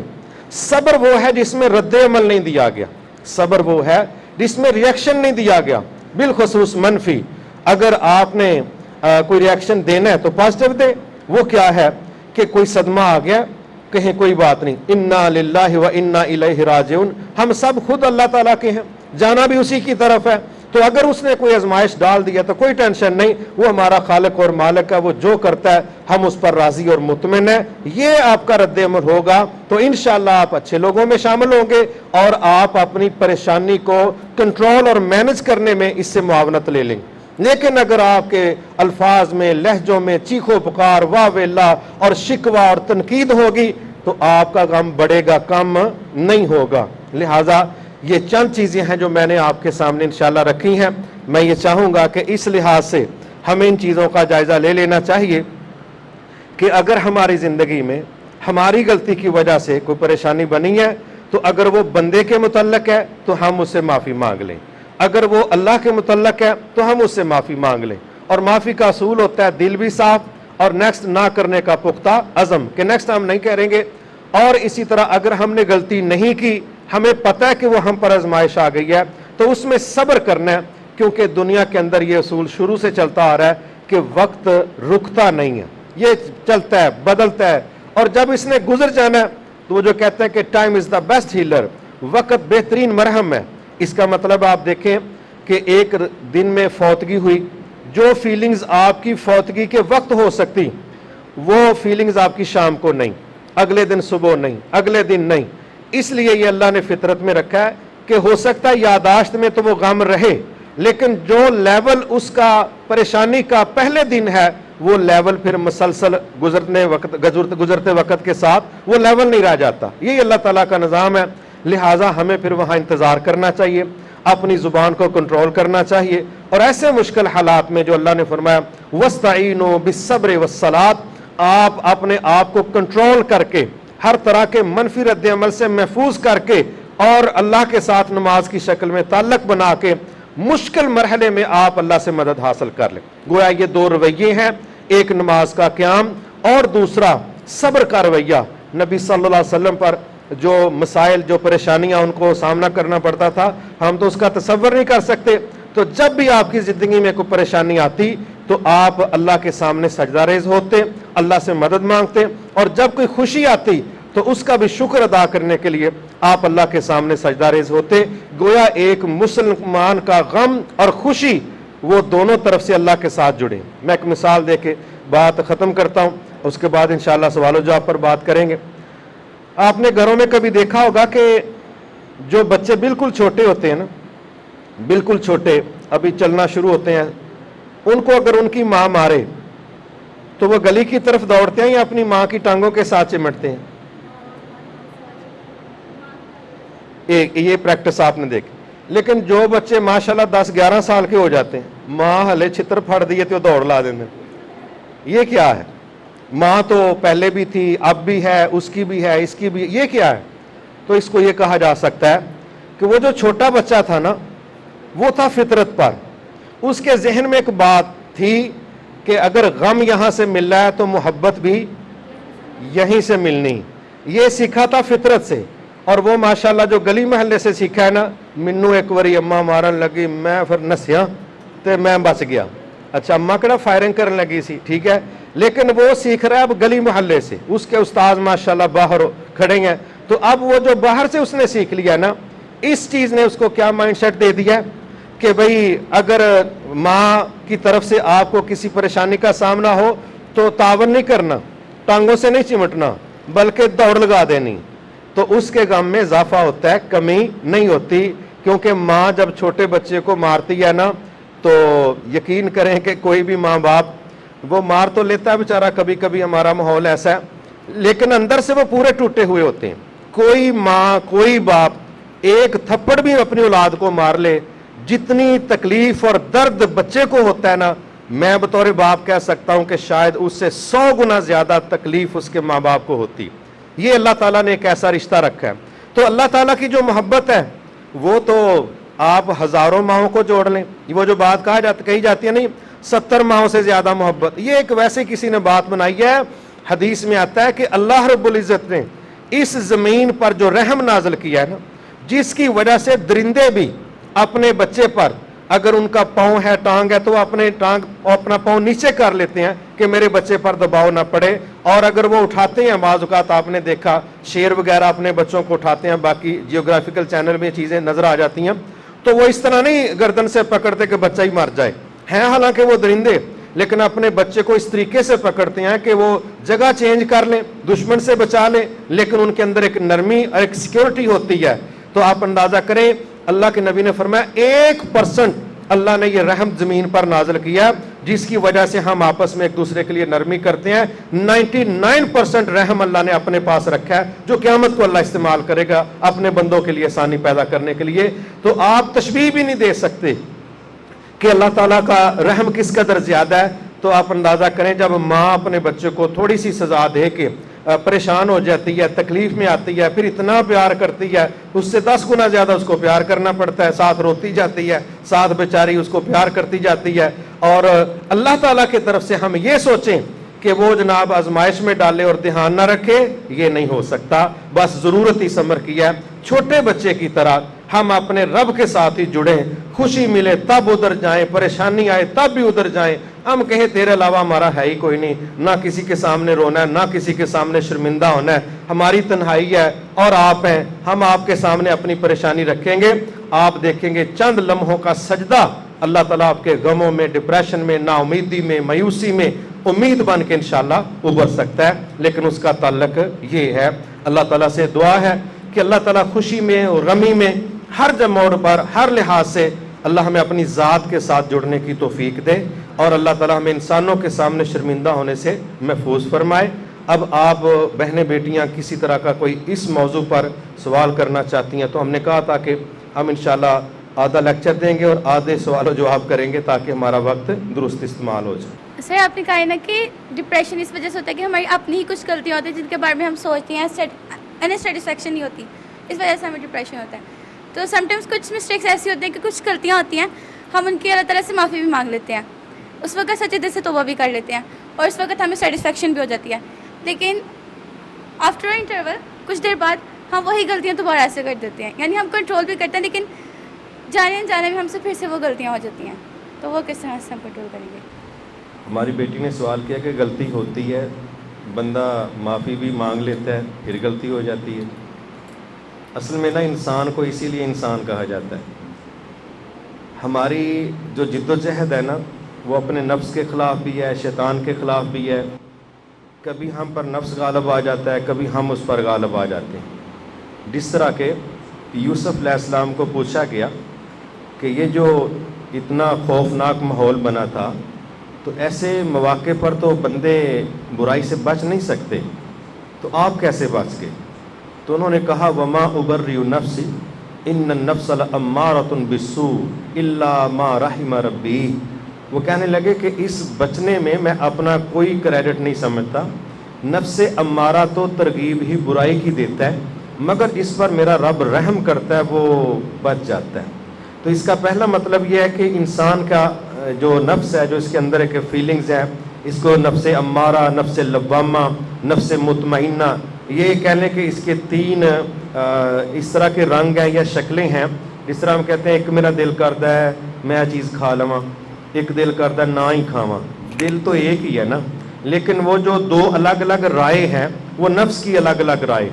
صبر وہ ہے جس میں رد عمل نہیں دیا گیا, صبر وہ ہے جس میں ریئیکشن نہیں دیا گیا, بالخصوص منفی. اگر آپ نے کوئی ریئیکشن دینا ہے تو پازیٹیو دے. وہ کیا ہے کہ کوئی صدمہ آ گیا, کہیں کوئی بات نہیں, انا للہ و انا الیہ راجعون, ہم سب خود اللہ تعالیٰ کے ہیں, جانا بھی اسی کی طرف ہے. تو اگر اس نے کوئی آزمائش ڈال دیا تو کوئی ٹینشن نہیں، وہ ہمارا خالق اور مالک ہے، وہ جو کرتا ہے ہم اس پر راضی اور مطمئن ہیں۔ یہ آپ کا رد عمل ہوگا تو انشاءاللہ آپ اچھے لوگوں میں شامل ہوں گے اور آپ اپنی پریشانی کو کنٹرول اور مینج کرنے میں اس سے معاونت لے لیں۔ لیکن اگر آپ کے الفاظ میں، لہجوں میں چیخو پکار، واہ ویلا اور شکوہ اور تنقید ہوگی تو آپ کا غم بڑھے گا، کم نہیں ہوگا۔ لہٰذا یہ چند چیزیں ہیں جو میں نے آپ کے سامنے انشاءاللہ رکھی ہیں۔ میں یہ چاہوں گا کہ اس لحاظ سے ہمیں ان چیزوں کا جائزہ لے لینا چاہیے کہ اگر ہماری زندگی میں ہماری غلطی کی وجہ سے کوئی پریشانی بنی ہے تو اگر وہ بندے کے متعلق ہے تو ہم اس سے معافی مانگ لیں، اگر وہ اللہ کے متعلق ہے تو ہم اس سے معافی مانگ لیں۔ اور معافی کا اصول ہوتا ہے دل بھی صاف اور نیکسٹ نہ کرنے کا پختہ عزم کہ نیکسٹ ہم نہیں کریں گے۔ اور اسی طرح اگر ہم نے غلطی نہیں کی، ہمیں پتہ ہے کہ وہ ہم پر آزمائش آ گئی ہے تو اس میں صبر کرنا ہے، کیونکہ دنیا کے اندر یہ اصول شروع سے چلتا آ رہا ہے کہ وقت رکتا نہیں ہے، یہ چلتا ہے، بدلتا ہے، اور جب اس نے گزر جانا ہے تو وہ جو کہتے ہیں کہ time is the best healer, وقت بہترین مرہم ہے۔ اس کا مطلب آپ دیکھیں کہ ایک دن میں فوتگی ہوئی، جو فیلنگز آپ کی فوتگی کے وقت ہو سکتی وہ فیلنگز آپ کی شام کو نہیں، اگلے دن صبح نہیں، اگلے دن نہیں۔ اس لیے یہ اللہ نے فطرت میں رکھا ہے کہ ہو سکتا ہے یاداشت میں تو وہ غم رہے، لیکن جو لیول اس کا پریشانی کا پہلے دن ہے وہ لیول پھر مسلسل گزرتے وقت کے ساتھ وہ لیول نہیں رہ جاتا۔ یہ اللہ تعالیٰ کا نظام ہے، لہٰذا ہمیں پھر وہاں انتظار کرنا چاہیے، اپنی زبان کو کنٹرول کرنا چاہیے، اور ایسے مشکل حالات میں جو اللہ نے فرمایا وَاسْتَعِينُوا بِالصَّبْرِ وَالصَّلَاةِ، آپ اپنے آپ کو کنٹرول کر کے ہر طرح کے منفی رد عمل سے محفوظ کر کے اور اللہ کے ساتھ نماز کی شکل میں تعلق بنا کے مشکل مرحلے میں آپ اللہ سے مدد حاصل کر لیں۔ گویا یہ دو رویے ہیں، ایک نماز کا قیام اور دوسرا صبر کا رویہ۔ نبی صلی اللہ علیہ وسلم پر جو مسائل، جو پریشانیاں ان کو سامنا کرنا پڑتا تھا، ہم تو اس کا تصور نہیں کر سکتے۔ تو جب بھی آپ کی زندگی میں کوئی پریشانی آتی تو آپ اللہ کے سامنے سجدہ ریز ہوتے، اللہ سے مدد مانگتے، اور جب کوئی خوشی آتی تو اس کا بھی شکر ادا کرنے کے لیے آپ اللہ کے سامنے سجدہ ریز ہوتے۔ گویا ایک مسلمان کا غم اور خوشی وہ دونوں طرف سے اللہ کے ساتھ جڑے۔ میں ایک مثال دے کے بات ختم کرتا ہوں، اس کے بعد انشاءاللہ سوال و جواب پر بات کریں گے۔ آپ نے گھروں میں کبھی دیکھا ہوگا کہ جو بچے بالکل چھوٹے ہوتے ہیں نا، بالکل چھوٹے، ابھی چلنا شروع ہوتے ہیں، ان کو اگر ان کی ماں مارے تو وہ گلی کی طرف دوڑتے ہیں یا اپنی ماں کی ٹانگوں کے ساتھ چمٹتے ہیں؟ یہ پریکٹس آپ نے دیکھی۔ لیکن جو بچے ماشاءاللہ 10-11 سال کے ہو جاتے ہیں، ماں ہلے چھتر پھڑ دیے تو دوڑ لا دیتے ہیں۔ یہ کیا ہے؟ ماں تو پہلے بھی تھی، اب بھی ہے، اس کی بھی ہے، اس کی بھی، یہ کیا ہے؟ تو اس کو یہ کہا جا سکتا ہے کہ وہ جو چھوٹا بچہ تھا نا، وہ تھا فطرت پر، اس کے ذہن میں ایک بات تھی کہ اگر غم یہاں سے مل رہا ہے تو محبت بھی یہیں سے ملنی، یہ سیکھا تھا فطرت سے۔ اور وہ ماشاءاللہ جو گلی محلے سے سیکھا ہے نا، منو ایک واری اماں مارن لگی، میں پھر نسیا تے میں بچ گیا۔ اچھا اماں کہڑا فائرنگ کرن لگی سی، ٹھیک ہے، لیکن وہ سیکھ رہا ہے اب گلی محلے سے، اس کے استاذ ماشاءاللہ باہر کھڑے ہیں، تو اب وہ جو باہر سے اس نے سیکھ لیا نا، اس چیز نے اس کو کیا مائنڈ سیٹ دے دیا کہ بھئی اگر ماں کی طرف سے آپ کو کسی پریشانی کا سامنا ہو تو تعاون نہیں کرنا، ٹانگوں سے نہیں چمٹنا، بلکہ دوڑ لگا دینی۔ تو اس کے غم میں اضافہ ہوتا ہے، کمی نہیں ہوتی، کیونکہ ماں جب چھوٹے بچے کو مارتی ہے نا تو یقین کریں کہ کوئی بھی ماں باپ وہ مار تو لیتا ہے بیچارہ، کبھی کبھی ہمارا ماحول ایسا ہے، لیکن اندر سے وہ پورے ٹوٹے ہوئے ہوتے ہیں۔ کوئی ماں، کوئی باپ ایک تھپڑ بھی اپنی اولاد کو مار لے، جتنی تکلیف اور درد بچے کو ہوتا ہے نا، میں بطور باپ کہہ سکتا ہوں کہ شاید اس سے 100 گنا زیادہ تکلیف اس کے ماں باپ کو ہوتی۔ یہ اللہ تعالیٰ نے ایک ایسا رشتہ رکھا ہے۔ تو اللہ تعالیٰ کی جو محبت ہے وہ تو آپ ہزاروں ماؤں کو جوڑ لیں، وہ جو بات کہی جاتی ہے نہیں 70 ماؤں سے زیادہ محبت، یہ ایک ویسے کسی نے بات بنائی ہے۔ حدیث میں آتا ہے کہ اللہ رب العزت نے اس زمین پر جو رحم نازل کیا ہے نا، جس کی وجہ سے درندے بھی اپنے بچے پر اگر ان کا پاؤں ہے، ٹانگ ہے، تو وہ اپنا پاؤں نیچے کر لیتے ہیں کہ میرے بچے پر دباؤ نہ پڑے، اور اگر وہ اٹھاتے ہیں، بعض اوقات آپ نے دیکھا شیر وغیرہ اپنے بچوں کو اٹھاتے ہیں، باقی جیوگرافیکل چینل میں چیزیں نظر آ جاتی ہیں، تو وہ اس طرح نہیں گردن سے پکڑتے کہ بچہ ہی مر جائے، ہیں حالانکہ وہ درندے، لیکن اپنے بچے کو اس طریقے سے پکڑتے ہیں کہ وہ جگہ چینج کر لیں، دشمن سے بچا لیں، لیکن ان کے اندر ایک نرمی اور ایک سیکیورٹی ہوتی ہے۔ تو آپ اندازہ کریں، اللہ کے نبی نے فرمایا 1% اللہ نے یہ رحم زمین پر نازل کیا جس کی وجہ سے ہم آپس میں ایک دوسرے کے لیے نرمی کرتے ہیں۔ 99% رحم اللہ نے اپنے پاس رکھا ہے جو قیامت کو اللہ استعمال کرے گا اپنے بندوں کے لیے آسانی پیدا کرنے کے لیے۔ تو آپ تشبیہ بھی نہیں دے سکتے کہ اللہ تعالیٰ کا رحم کس قدر زیادہ ہے۔ تو آپ اندازہ کریں جب ماں اپنے بچے کو تھوڑی سی سزا دے کے پریشان ہو جاتی ہے، تکلیف میں آتی ہے، پھر اتنا پیار کرتی ہے، اس سے 10 گنا زیادہ اس کو پیار کرنا پڑتا ہے، ساتھ روتی جاتی ہے، ساتھ بیچاری اس کو پیار کرتی جاتی ہے۔ اور اللہ تعالیٰ کی طرف سے ہم یہ سوچیں کہ وہ جناب آزمائش میں ڈالے اور دھیان نہ رکھے، یہ نہیں ہو سکتا۔ بس ضرورت ہی صبر کی ہے۔ چھوٹے بچے کی طرح ہم اپنے رب کے ساتھ ہی جڑیں، خوشی ملے تب ادھر جائیں، پریشانی آئے تب بھی ادھر جائیں۔ ہم کہیں تیرے علاوہ ہمارا ہے ہی کوئی نہیں، نہ کسی کے سامنے رونا ہے، نہ کسی کے سامنے شرمندہ ہونا ہے، ہماری تنہائی ہے اور آپ ہیں، ہم آپ کے سامنے اپنی پریشانی رکھیں گے۔ آپ دیکھیں گے چند لمحوں کا سجدہ اللہ تعالیٰ آپ کے غموں میں، ڈپریشن میں، نا امیدی میں، مایوسی میں امید بن کے انشاءاللہ ابھر سکتا ہے۔ لیکن اس کا تعلق یہ ہے، اللہ تعالیٰ سے دعا ہے کہ اللہ تعالیٰ خوشی میں اور غمی میں ہر موڑ پر ہر لحاظ سے اللہ ہمیں اپنی ذات کے ساتھ جڑنے کی توفیق دے، اور اللہ تعالیٰ ہمیں انسانوں کے سامنے شرمندہ ہونے سے محفوظ فرمائے۔ اب آپ بہنیں بیٹیاں کسی طرح کا کوئی اس موضوع پر سوال کرنا چاہتی ہیں تو ہم نے کہا تھا کہ ہم انشاءاللہ آدھا لیکچر دیں گے اور آدھے سوال و جواب کریں گے تاکہ ہمارا وقت درست استعمال ہو جائے۔ سر آپ نے کہا ہے نا کہ ڈپریشن اس وجہ سے ہوتا ہے کہ ہماری اپنی ہی کچھ غلطیاں ہوتی ہیں جن کے بارے میں ہم سوچتے ہیں، سیٹسفیکشن نہیں ہوتی، اس وجہ سے ہمیں ڈپریشن ہوتا ہے۔ تو سم ٹائمس کچھ مسٹیکس ایسی ہوتی ہیں کہ کچھ غلطیاں ہوتی ہیں، ہم ان کی اللہ تعالیٰ سے معافی بھی مانگ لیتے ہیں، اس وقت سچے دل سے توبہ بھی کر لیتے ہیں اور اس وقت ہمیں سیٹسفیکشن بھی ہو جاتی ہے۔ لیکن آفٹر انٹرول کچھ دیر بعد ہم وہی غلطیاں دوبارہ ایسے کر دیتے ہیں، یعنی ہم کنٹرول بھی کرتے ہیں لیکن جانے انجانے میں ہم سے پھر سے وہ غلطیاں ہو جاتی ہیں۔ تو وہ کس طرح سے ہم کنٹرول کریں گے؟ ہماری بیٹی نے سوال کیا کہ غلطی ہوتی ہے، بندہ معافی بھی مانگ لیتا ہے، پھر غلطی ہو جاتی ہے۔ اصل میں نا انسان کو اسی لیے انسان کہا جاتا ہے۔ ہماری جو جد و جہد ہے نا وہ اپنے نفس کے خلاف بھی ہے، شیطان کے خلاف بھی ہے۔ کبھی ہم پر نفس غالب آ جاتا ہے، کبھی ہم اس پر غالب آ جاتے ہیں۔ جس طرح کہ یوسف علیہ السلام کو پوچھا گیا کہ یہ جو اتنا خوفناک ماحول بنا تھا تو ایسے مواقع پر تو بندے برائی سے بچ نہیں سکتے، تو آپ کیسے بچ گئے؟ تو انہوں نے کہا وما ابرئ نفسی ان النفس لامارۃ بالسوء الا ما رحم ربی۔ وہ کہنے لگے کہ اس بچنے میں میں اپنا کوئی کریڈٹ نہیں سمجھتا، نفس امارہ تو ترغیب ہی برائی کی دیتا ہے، مگر اس پر میرا رب رحم کرتا ہے، وہ بچ جاتا ہے۔ تو اس کا پہلا مطلب یہ ہے کہ انسان کا جو نفس ہے، جو اس کے اندر ایک فیلنگز ہے، اس کو نفس امارہ، نفس لوامہ، نفس مطمئنہ، یہ کہہ لیں کہ اس کے 3 اس طرح کے رنگ ہیں یا شکلیں ہیں۔ جس طرح ہم کہتے ہیں ایک میرا دل کرتا ہے میں چیز کھا لواں، ایک دل کرتا ہے نہ ہی کھاواں، دل تو ایک ہی ہے نا، لیکن وہ جو 2 الگ الگ رائے ہیں وہ نفس کی الگ الگ رائے،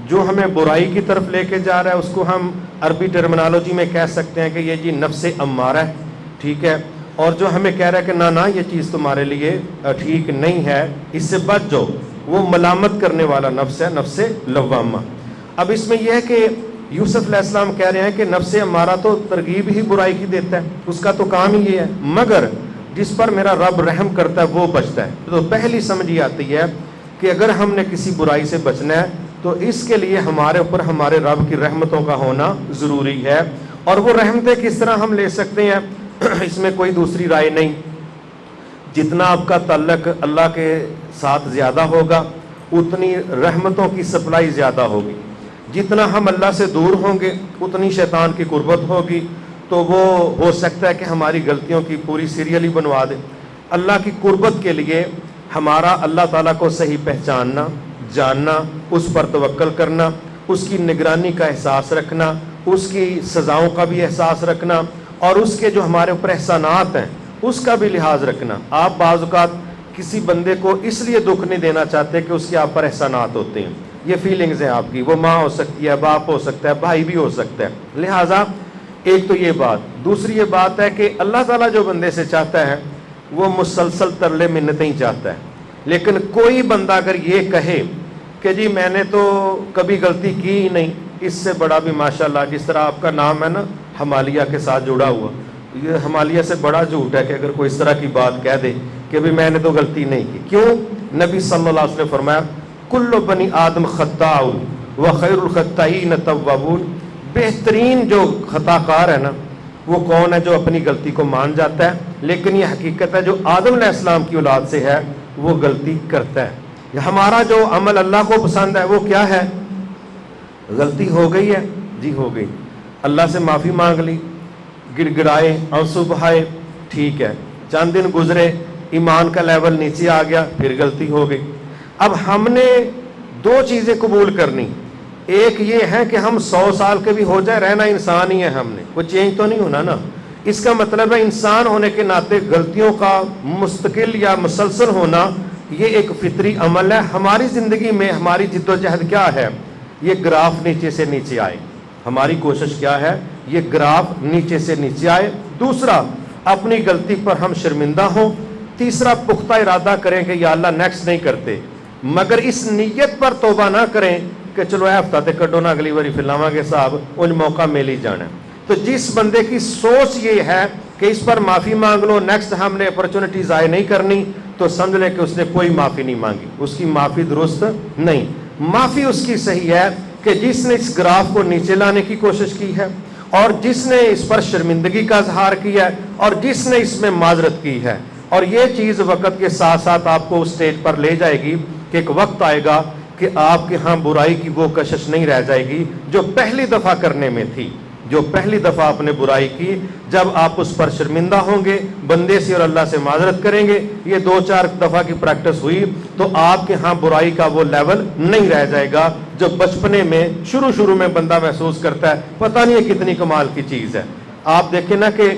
جو ہمیں برائی کی طرف لے کے جا رہا ہے اس کو ہم عربی ٹرمنالوجی میں کہہ سکتے ہیں کہ یہ جی نفس امارہ ہے، ٹھیک ہے، اور جو ہمیں کہہ رہا ہے کہ نہ یہ چیز تمہارے لیے ٹھیک نہیں ہے، اس سے بچ جاؤ، وہ ملامت کرنے والا نفس ہے، نفس لوامہ۔ اب اس میں یہ ہے کہ یوسف علیہ السلام کہہ رہے ہیں کہ نفس ہمارا تو ترغیب ہی برائی کی دیتا ہے، اس کا تو کام ہی یہ ہے، مگر جس پر میرا رب رحم کرتا ہے وہ بچتا ہے۔ تو پہلی سمجھ یہ آتی ہے کہ اگر ہم نے کسی برائی سے بچنا ہے تو اس کے لیے ہمارے اوپر ہمارے رب کی رحمتوں کا ہونا ضروری ہے، اور وہ رحمتیں کس طرح ہم لے سکتے ہیں اس میں کوئی دوسری رائے نہیں۔ جتنا آپ کا تعلق اللہ کے ساتھ زیادہ ہوگا اتنی رحمتوں کی سپلائی زیادہ ہوگی، جتنا ہم اللہ سے دور ہوں گے اتنی شیطان کی قربت ہوگی، تو وہ ہو سکتا ہے کہ ہماری غلطیوں کی پوری سیریل ہی بنوا دے۔ اللہ کی قربت کے لیے ہمارا اللہ تعالیٰ کو صحیح پہچاننا، جاننا، اس پر توکل کرنا، اس کی نگرانی کا احساس رکھنا، اس کی سزاؤں کا بھی احساس رکھنا، اور اس کے جو ہمارے اوپر احسانات ہیں اس کا بھی لحاظ رکھنا۔ آپ بعض اوقات کسی بندے کو اس لیے دکھ نہیں دینا چاہتے کہ اس کے آپ پر احسانات ہوتے ہیں، یہ فیلنگز ہیں آپ کی، وہ ماں ہو سکتی ہے، باپ ہو سکتا ہے، بھائی بھی ہو سکتا ہے، لہٰذا ایک تو یہ بات. دوسری یہ بات ہے کہ اللہ تعالیٰ جو بندے سے چاہتا ہے وہ مسلسل ترلے منتیں ہی چاہتا ہے. لیکن کوئی بندہ اگر یہ کہے کہ جی میں نے تو کبھی غلطی کی ہی نہیں, اس سے بڑا بھی ماشاءاللہ, جس طرح آپ کا نام ہے نا ہمالیہ کے ساتھ جڑا ہوا, یہ ہمالیہ سے بڑا جھوٹ ہے کہ اگر کوئی اس طرح کی بات کہہ دے کہ بھی میں نے تو غلطی نہیں کی. کیوں؟ نبی صلی اللہ علیہ وسلم نے فرمایا کل بنی آدم خطاء وخیر الخطائین التوابون. بہترین جو خطا کار ہے نا وہ کون ہے؟ جو اپنی غلطی کو مان جاتا ہے, لیکن یہ حقیقت ہے جو آدم علیہ السلام کی اولاد سے ہے وہ غلطی کرتا ہے. ہمارا جو عمل اللہ کو پسند ہے وہ کیا ہے؟ غلطی ہو گئی ہے جی ہو گئی, اللہ سے معافی مانگ لی, گڑ گڑائے, آنسو بہائے, ٹھیک ہے, چند دن گزرے, ایمان کا لیول نیچے آ گیا, پھر غلطی ہو گئی. اب ہم نے دو چیزیں قبول کرنی. ایک یہ ہے کہ ہم 100 سال کے بھی ہو جائے, رہنا انسان ہی ہے, ہم نے کوئی چینج تو نہیں ہونا نا. اس کا مطلب ہے انسان ہونے کے ناطے غلطیوں کا مستقل یا مسلسل ہونا یہ ایک فطری عمل ہے. ہماری زندگی میں ہماری جد و جہد کیا ہے؟ یہ گراف نیچے سے نیچے آئے. ہماری کوشش کیا ہے؟ یہ گراف نیچے سے نیچے آئے. دوسرا, اپنی غلطی پر ہم شرمندہ ہوں. تیسرا, پختہ ارادہ کریں کہ یا اللہ نیکسٹ نہیں کرتے, مگر اس نیت پر توبہ نہ کریں کہ چلو اے ہفتہ تے کڈو نا, اگلی باری فلاواں کے صاحب ان موقع مل ہی جانا ہے. تو جس بندے کی سوچ یہ ہے کہ اس پر معافی مانگ لو, نیکسٹ ہم نے اپرچونٹی ضائع نہیں کرنی, تو سمجھ لیں کہ اس نے کوئی معافی نہیں مانگی, اس کی معافی درست نہیں. معافی اس کی صحیح ہے کہ جس نے اس گراف کو نیچے لانے کی کوشش کی ہے, اور جس نے اس پر شرمندگی کا اظہار کیا ہے, اور جس نے اس میں معذرت کی ہے. اور یہ چیز وقت کے ساتھ ساتھ آپ کو اس سٹیج پر لے جائے گی کہ ایک وقت آئے گا کہ آپ کے ہاں برائی کی وہ کشش نہیں رہ جائے گی جو پہلی دفعہ کرنے میں تھی. جو پہلی دفعہ آپ نے برائی کی, جب آپ اس پر شرمندہ ہوں گے, بندے سے اور اللہ سے معذرت کریں گے, یہ 2-4 دفعہ کی پریکٹس ہوئی تو آپ کے ہاں برائی کا وہ لیول نہیں رہ جائے گا جو بچپنے میں شروع میں بندہ محسوس کرتا ہے پتہ نہیں ہے کتنی کمال کی چیز ہے. آپ دیکھیں نا کہ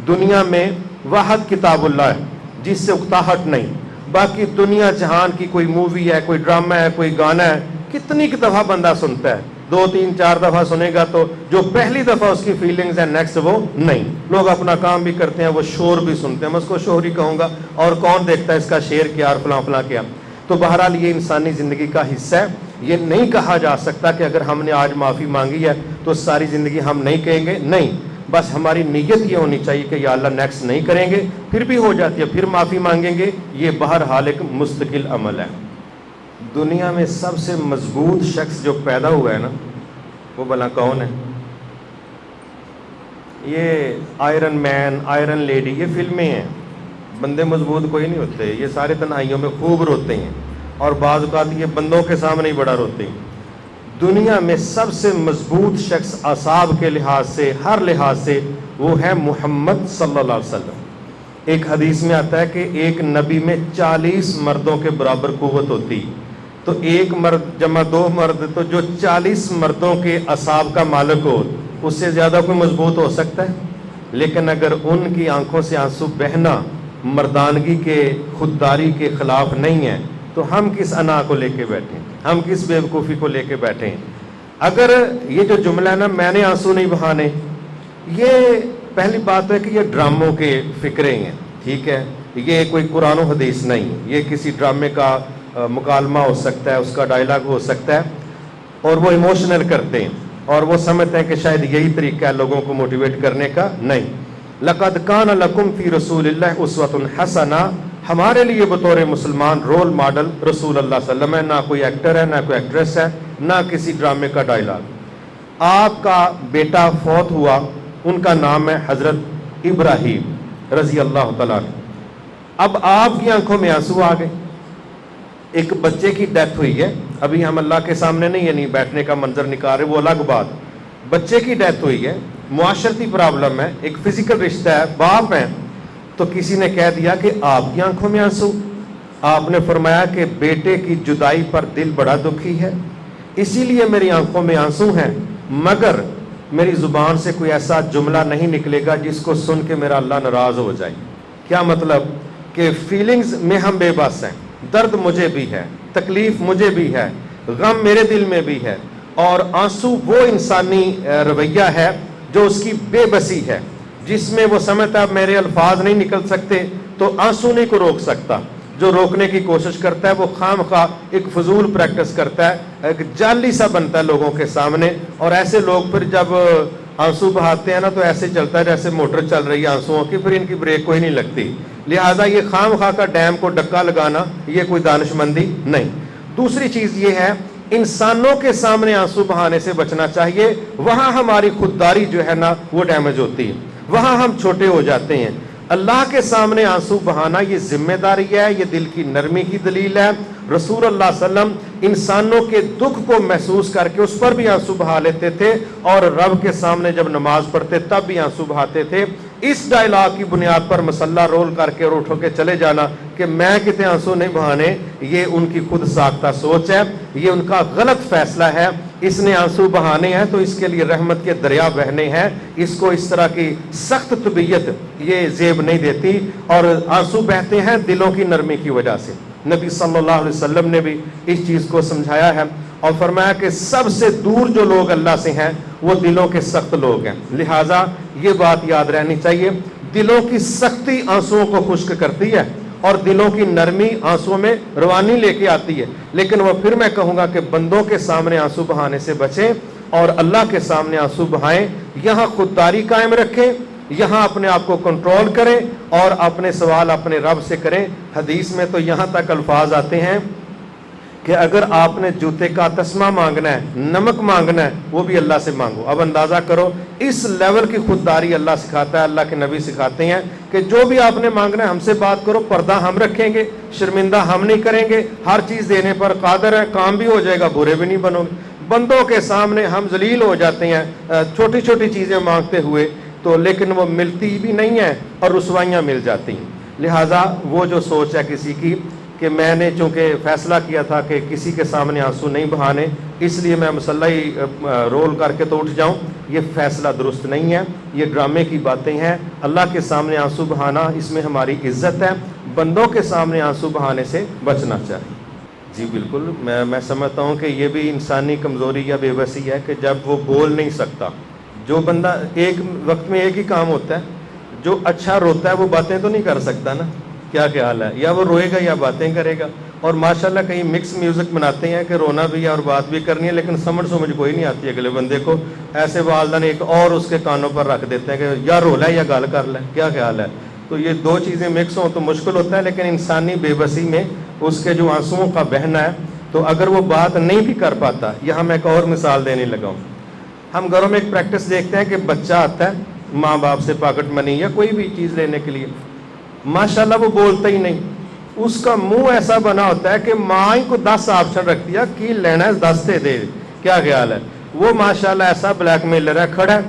دنیا میں واحد کتاب اللہ ہے جس سے اکتاہٹ نہیں. باقی دنیا جہان کی کوئی مووی ہے, کوئی ڈرامہ ہے, کوئی گانا ہے, کتنی کی دفعہ بندہ سنتا ہے, 2-3-4 دفعہ سنے گا تو جو پہلی دفعہ اس کی فیلنگز ہیں نیکسٹ وہ نہیں. لوگ اپنا کام بھی کرتے ہیں, وہ شور بھی سنتے ہیں, میں اس کو شور ہی کہوں گا, اور کون دیکھتا ہے اس کا شعر کیا اور فلاں فلاں کیا. تو بہرحال یہ انسانی زندگی کا حصہ ہے. یہ نہیں کہا جا سکتا کہ اگر ہم نے آج معافی مانگی ہے تو ساری زندگی ہم نہیں کہیں گے, نہیں. بس ہماری نیت یہ ہونی چاہیے کہ یا اللہ نیکسٹ نہیں کریں گے, پھر بھی ہو جاتی ہے پھر معافی مانگیں گے. یہ بہرحال ایک مستقل عمل ہے. دنیا میں سب سے مضبوط شخص جو پیدا ہوا ہے نا وہ بھلا کون ہے؟ یہ آئرن مین, آئرن لیڈی, یہ فلمیں ہیں. بندے مضبوط کوئی نہیں ہوتے, یہ سارے تنہائیوں میں خوب روتے ہیں, اور بعض اوقات یہ بندوں کے سامنے ہی بڑا روتے ہیں. دنیا میں سب سے مضبوط شخص اعصاب کے لحاظ سے, ہر لحاظ سے, وہ ہے محمد صلی اللہ علیہ وسلم. ایک حدیث میں آتا ہے کہ ایک نبی میں 40 مردوں کے برابر قوت ہوتی, تو ایک مرد جمع 2 مرد, تو جو 40 مردوں کے اعصاب کا مالک ہو اس سے زیادہ کوئی مضبوط ہو سکتا ہے؟ لیکن اگر ان کی آنکھوں سے آنسو بہنا مردانگی کے, خودداری کے خلاف نہیں ہے تو ہم کس انا کو لے کے بیٹھیں, ہم کس بیوقوفی کو لے کے بیٹھیں. اگر یہ جو جملہ ہے نا میں نے آنسو نہیں بہانے, یہ پہلی بات ہے کہ یہ ڈراموں کے فکرے ہیں, ٹھیک ہے, یہ کوئی قرآن و حدیث نہیں, یہ کسی ڈرامے کا مکالمہ ہو سکتا ہے, اس کا ڈائلاگ ہو سکتا ہے, اور وہ ایموشنل کرتے ہیں اور وہ سمجھتے ہیں کہ شاید یہی طریقہ ہے لوگوں کو موٹیویٹ کرنے کا. نہیں. لقد کان لکم فی رسول اللہ اسوۃ حسنہ, ہمارے لیے بطور مسلمان رول ماڈل رسول اللہ صلی اللہ علیہ وسلم ہے, نہ کوئی ایکٹر ہے, نہ کوئی ایکٹریس ہے, نہ کسی ڈرامے کا ڈائلاگ. آپ کا بیٹا فوت ہوا, ان کا نام ہے حضرت ابراہیم رضی اللہ تعالیٰ. اب آپ کی آنکھوں میں آنسو آ گئے, ایک بچے کی ڈیتھ ہوئی ہے, ابھی ہم اللہ کے سامنے نہیں ہے, نہیں بیٹھنے کا منظر نکال رہے, وہ الگ بات. بچے کی ڈیتھ ہوئی ہے, معاشرتی پرابلم ہے, ایک فزیکل رشتہ ہے, باپ ہیں, تو کسی نے کہہ دیا کہ آپ کی آنکھوں میں آنسو. آپ نے فرمایا کہ بیٹے کی جدائی پر دل بڑا دکھی ہے, اسی لیے میری آنکھوں میں آنسو ہیں, مگر میری زبان سے کوئی ایسا جملہ نہیں نکلے گا جس کو سن کے میرا اللہ ناراض ہو جائے. کیا مطلب؟ کہ فیلنگز میں ہم بے بس ہیں, درد مجھے بھی ہے, تکلیف مجھے بھی ہے, غم میرے دل میں بھی ہے, اور آنسو وہ انسانی رویہ ہے جو اس کی بے بسی ہے، جس میں وہ سمجھتا ہے میرے الفاظ نہیں نکل سکتے تو آنسو نہیں کو روک سکتا، جو روکنے کی کوشش کرتا ہے وہ خام خواہ ایک فضول پریکٹس کرتا ہے، ایک جعلی سا بنتا ہے لوگوں کے سامنے. اور ایسے لوگ پھر جب آنسو بہاتے ہیں نا تو ایسے چلتا ہے جیسے موٹر چل رہی ہے آنسوؤں کی، پھر ان کی بریک کوئی نہیں لگتی. لہٰذا یہ خام خواہ کا ڈیم کو ڈکا لگانا یہ کوئی دانش مندی نہیں. دوسری چیز یہ ہے انسانوں کے سامنے آنسو بہانے سے بچنا چاہیے. وہاں ہماری خودداری جو ہے نا وہ ڈیمیج ہوتی ہے، وہاں ہم چھوٹے ہو جاتے ہیں. اللہ کے سامنے آنسو بہانا یہ ذمہ داری ہے، یہ دل کی نرمی کی دلیل ہے. رسول اللہ صلی اللہ علیہ وسلم انسانوں کے دکھ کو محسوس کر کے اس پر بھی آنسو بہا لیتے تھے، اور رب کے سامنے جب نماز پڑھتے تب بھی آنسو بہاتے تھے. اس ڈائلاگ کی بنیاد پر مسلح رول کر کے اور اٹھو کے چلے جانا کہ میں کتنے آنسو نہیں بہانے، یہ ان کی خود ساختہ سوچ ہے، یہ ان کا غلط فیصلہ ہے. اس نے آنسو بہانے ہیں تو اس کے لیے رحمت کے دریا بہنے ہیں، اس کو اس طرح کی سخت طبیعت یہ زیب نہیں دیتی. اور آنسو بہتے ہیں دلوں کی نرمی کی وجہ سے. نبی صلی اللہ علیہ وسلم نے بھی اس چیز کو سمجھایا ہے اور فرمایا کہ سب سے دور جو لوگ اللہ سے ہیں وہ دلوں کے سخت لوگ ہیں. لہٰذا یہ بات یاد رہنی چاہیے، دلوں کی سختی آنسوؤں کو خشک کرتی ہے اور دلوں کی نرمی آنسوؤں میں روانی لے کے آتی ہے. لیکن وہ پھر میں کہوں گا کہ بندوں کے سامنے آنسو بہانے سے بچیں اور اللہ کے سامنے آنسو بہائیں. یہاں خودداری قائم رکھیں، یہاں اپنے آپ کو کنٹرول کریں اور اپنے سوال اپنے رب سے کریں. حدیث میں تو یہاں تک الفاظ آتے ہیں کہ اگر آپ نے جوتے کا تسمہ مانگنا ہے، نمک مانگنا ہے، وہ بھی اللہ سے مانگو. اب اندازہ کرو اس لیول کی خودداری اللہ سکھاتا ہے، اللہ کے نبی سکھاتے ہیں کہ جو بھی آپ نے مانگنا ہے ہم سے بات کرو، پردہ ہم رکھیں گے، شرمندہ ہم نہیں کریں گے، ہر چیز دینے پر قادر ہے، کام بھی ہو جائے گا، برے بھی نہیں بنو گے. بندوں کے سامنے ہم ذلیل ہو جاتے ہیں چھوٹی چھوٹی چیزیں مانگتے ہوئے، تو لیکن وہ ملتی بھی نہیں ہیں اور رسوائیاں مل جاتی ہیں. لہٰذا وہ جو سوچ ہے کسی کی کہ میں نے چونکہ فیصلہ کیا تھا کہ کسی کے سامنے آنسو نہیں بہانے اس لیے میں مسلحی رول کر کے تو اٹھ جاؤں، یہ فیصلہ درست نہیں ہے، یہ ڈرامے کی باتیں ہیں. اللہ کے سامنے آنسو بہانا اس میں ہماری عزت ہے، بندوں کے سامنے آنسو بہانے سے بچنا چاہیے. جی بالکل، میں سمجھتا ہوں کہ یہ بھی انسانی کمزوری یا بے بسی ہے کہ جب وہ بول نہیں سکتا. جو بندہ ایک وقت میں ایک ہی کام ہوتا ہے، جو اچھا روتا ہے وہ باتیں تو نہیں کر سکتا نا، کیا حال ہے، یا وہ روئے گا یا باتیں کرے گا. اور ماشاءاللہ کہیں مکس میوزک بناتے ہیں کہ رونا بھی ہے اور بات بھی کرنی ہے، لیکن سمجھ کوئی نہیں آتی اگلے بندے کو. ایسے والدہ نے ایک اور اس کے کانوں پر رکھ دیتے ہیں کہ یا رو لے یا گال کر لے، کیا خیال ہے. تو یہ دو چیزیں مکس ہوں تو مشکل ہوتا ہے. لیکن انسانی بے بسی میں اس کے جو آنسوؤں کا بہنا ہے، تو اگر وہ بات نہیں بھی کر پاتا، یہاں میں ایک اور مثال دینے لگا ہوں. ہم گھروں میں ایک پریکٹس دیکھتے ہیں کہ بچہ آتا ہے ماں باپ سے پاکٹ منی یا کوئی بھی چیز لینے کے لیے، ماشاءاللہ وہ بولتا ہی نہیں، اس کا منہ ایسا بنا ہوتا ہے کہ ماں ہی کو 10 آپشن رکھ دیا کی لینا ہے 10 سے دے، کیا خیال ہے. وہ ماشاءاللہ ایسا بلیک میلر ہے، کھڑا ہے،